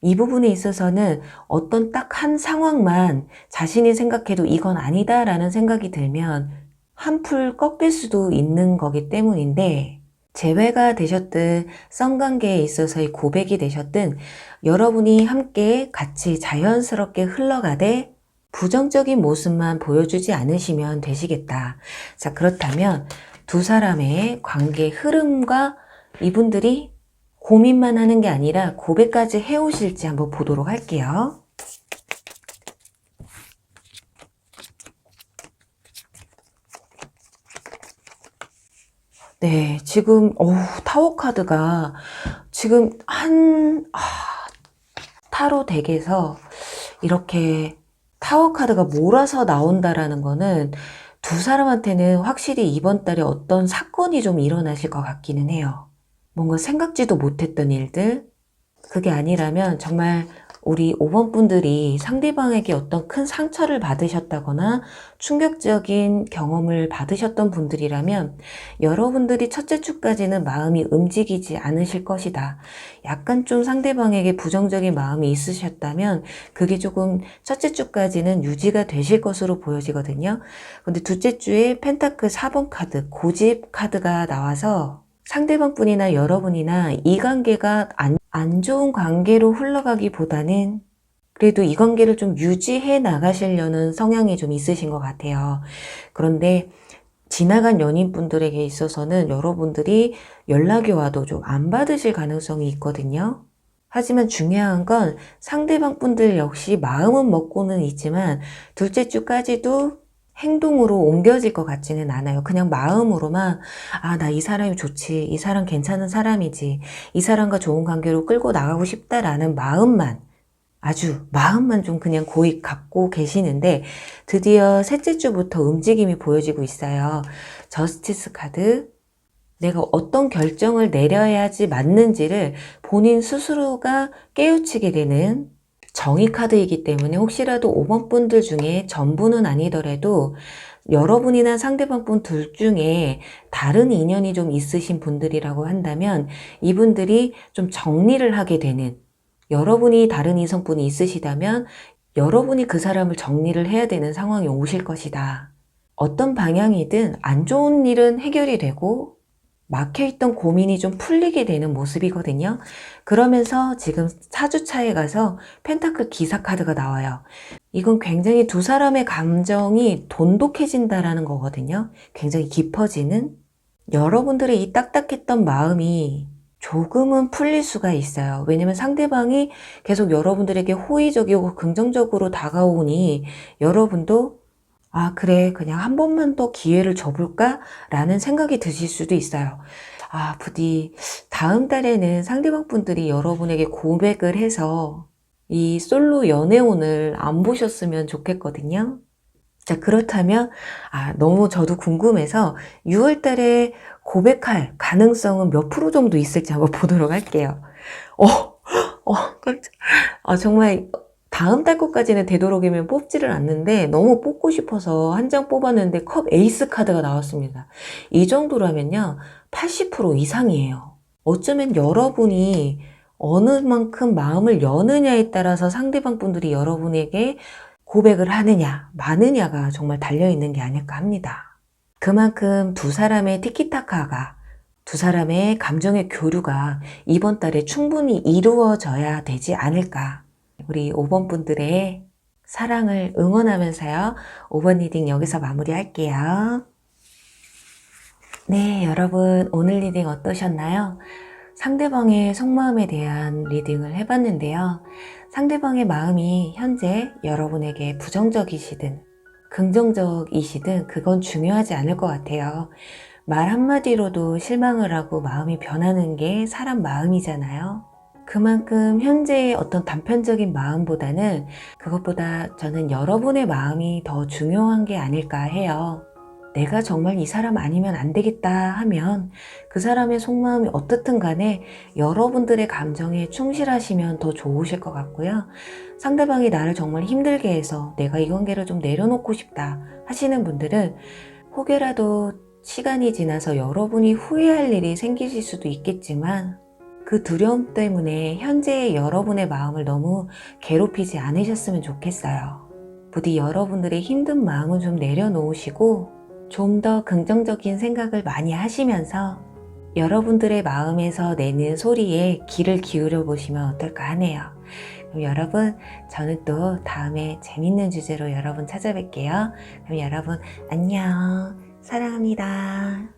S1: 이 부분에 있어서는 어떤 딱 한 상황만 자신이 생각해도 이건 아니다라는 생각이 들면 한풀 꺾일 수도 있는 거기 때문인데 재회가 되셨든 썸관계에 있어서의 고백이 되셨든 여러분이 함께 같이 자연스럽게 흘러가되 부정적인 모습만 보여주지 않으시면 되시겠다. 자, 그렇다면 두 사람의 관계 흐름과 이분들이 고민만 하는 게 아니라 고백까지 해오실지 한번 보도록 할게요. 네, 지금 타워 카드가 지금 타로 덱에서 이렇게 타워 카드가 몰아서 나온다라는 거는 두 사람한테는 확실히 이번 달에 어떤 사건이 좀 일어나실 것 같기는 해요. 뭔가 생각지도 못했던 일들, 그게 아니라면 정말 우리 5번 분들이 상대방에게 어떤 큰 상처를 받으셨다거나 충격적인 경험을 받으셨던 분들이라면 여러분들이 첫째 주까지는 마음이 움직이지 않으실 것이다. 약간 좀 상대방에게 부정적인 마음이 있으셨다면 그게 조금 첫째 주까지는 유지가 되실 것으로 보여지거든요. 근데 둘째 주에 펜타클 4번 카드, 고집 카드가 나와서 상대방 분이나 여러분이나 이 관계가 안 좋은 관계로 흘러가기보다는 그래도 이 관계를 좀 유지해 나가시려는 성향이 좀 있으신 것 같아요. 그런데 지나간 연인분들에게 있어서는 여러분들이 연락이 와도 좀 안 받으실 가능성이 있거든요. 하지만 중요한 건 상대방 분들 역시 마음은 먹고는 있지만 둘째 주까지도 행동으로 옮겨질 것 같지는 않아요. 그냥 마음으로만, 아, 나 이 사람이 좋지. 이 사람 괜찮은 사람이지. 이 사람과 좋은 관계로 끌고 나가고 싶다라는 마음만, 아주 마음만 좀 그냥 고이 갖고 계시는데, 드디어 셋째 주부터 움직임이 보여지고 있어요. 저스티스 카드. 내가 어떤 결정을 내려야지 맞는지를 본인 스스로가 깨우치게 되는 정의 카드이기 때문에, 혹시라도 5번 분들 중에 전부는 아니더라도 여러분이나 상대방 분 둘 중에 다른 인연이 좀 있으신 분들이라고 한다면, 이분들이 좀 정리를 하게 되는, 여러분이 다른 이성분이 있으시다면 여러분이 그 사람을 정리를 해야 되는 상황이 오실 것이다. 어떤 방향이든 안 좋은 일은 해결이 되고 막혀있던 고민이 좀 풀리게 되는 모습이거든요. 그러면서 지금 4주차에 가서 펜타클 기사 카드가 나와요. 이건 굉장히 두 사람의 감정이 돈독해진다라는 거거든요. 굉장히 깊어지는, 여러분들의 이 딱딱했던 마음이 조금은 풀릴 수가 있어요. 왜냐면 상대방이 계속 여러분들에게 호의적이고 긍정적으로 다가오니 여러분도, 아, 그래, 그냥 한 번만 더 기회를 줘볼까? 라는 생각이 드실 수도 있어요. 아, 부디 다음 달에는 상대방 분들이 여러분에게 고백을 해서 이 솔로 연애운을 안 보셨으면 좋겠거든요. 자, 그렇다면, 아, 너무 저도 궁금해서 6월 달에 고백할 가능성은 몇 프로 정도 있을지 한번 보도록 할게요. 어, 깜짝. 아, 정말 다음 달 것까지는 되도록이면 뽑지를 않는데 너무 뽑고 싶어서 한 장 뽑았는데 컵 에이스 카드가 나왔습니다. 이 정도라면요, 80% 이상이에요. 어쩌면 여러분이 어느 만큼 마음을 여느냐에 따라서 상대방 분들이 여러분에게 고백을 하느냐, 마느냐가 정말 달려있는 게 아닐까 합니다. 그만큼 두 사람의 티키타카가, 두 사람의 감정의 교류가 이번 달에 충분히 이루어져야 되지 않을까. 우리 5번 분들의 사랑을 응원하면서요, 5번 리딩 여기서 마무리할게요. 네, 여러분 오늘 리딩 어떠셨나요? 상대방의 속마음에 대한 리딩을 해봤는데요. 상대방의 마음이 현재 여러분에게 부정적이시든 긍정적이시든 그건 중요하지 않을 것 같아요. 말 한마디로도 실망을 하고 마음이 변하는 게 사람 마음이잖아요. 그만큼 현재의 어떤 단편적인 마음보다는, 그것보다 저는 여러분의 마음이 더 중요한 게 아닐까 해요. 내가 정말 이 사람 아니면 안 되겠다 하면 그 사람의 속마음이 어떻든 간에 여러분들의 감정에 충실하시면 더 좋으실 것 같고요. 상대방이 나를 정말 힘들게 해서 내가 이 관계를 좀 내려놓고 싶다 하시는 분들은, 혹여라도 시간이 지나서 여러분이 후회할 일이 생기실 수도 있겠지만, 그 두려움 때문에 현재의 여러분의 마음을 너무 괴롭히지 않으셨으면 좋겠어요. 부디 여러분들의 힘든 마음은 좀 내려놓으시고 좀 더 긍정적인 생각을 많이 하시면서 여러분들의 마음에서 내는 소리에 귀를 기울여 보시면 어떨까 하네요. 그럼 여러분, 저는 또 다음에 재밌는 주제로 여러분 찾아뵐게요. 그럼 여러분 안녕, 사랑합니다.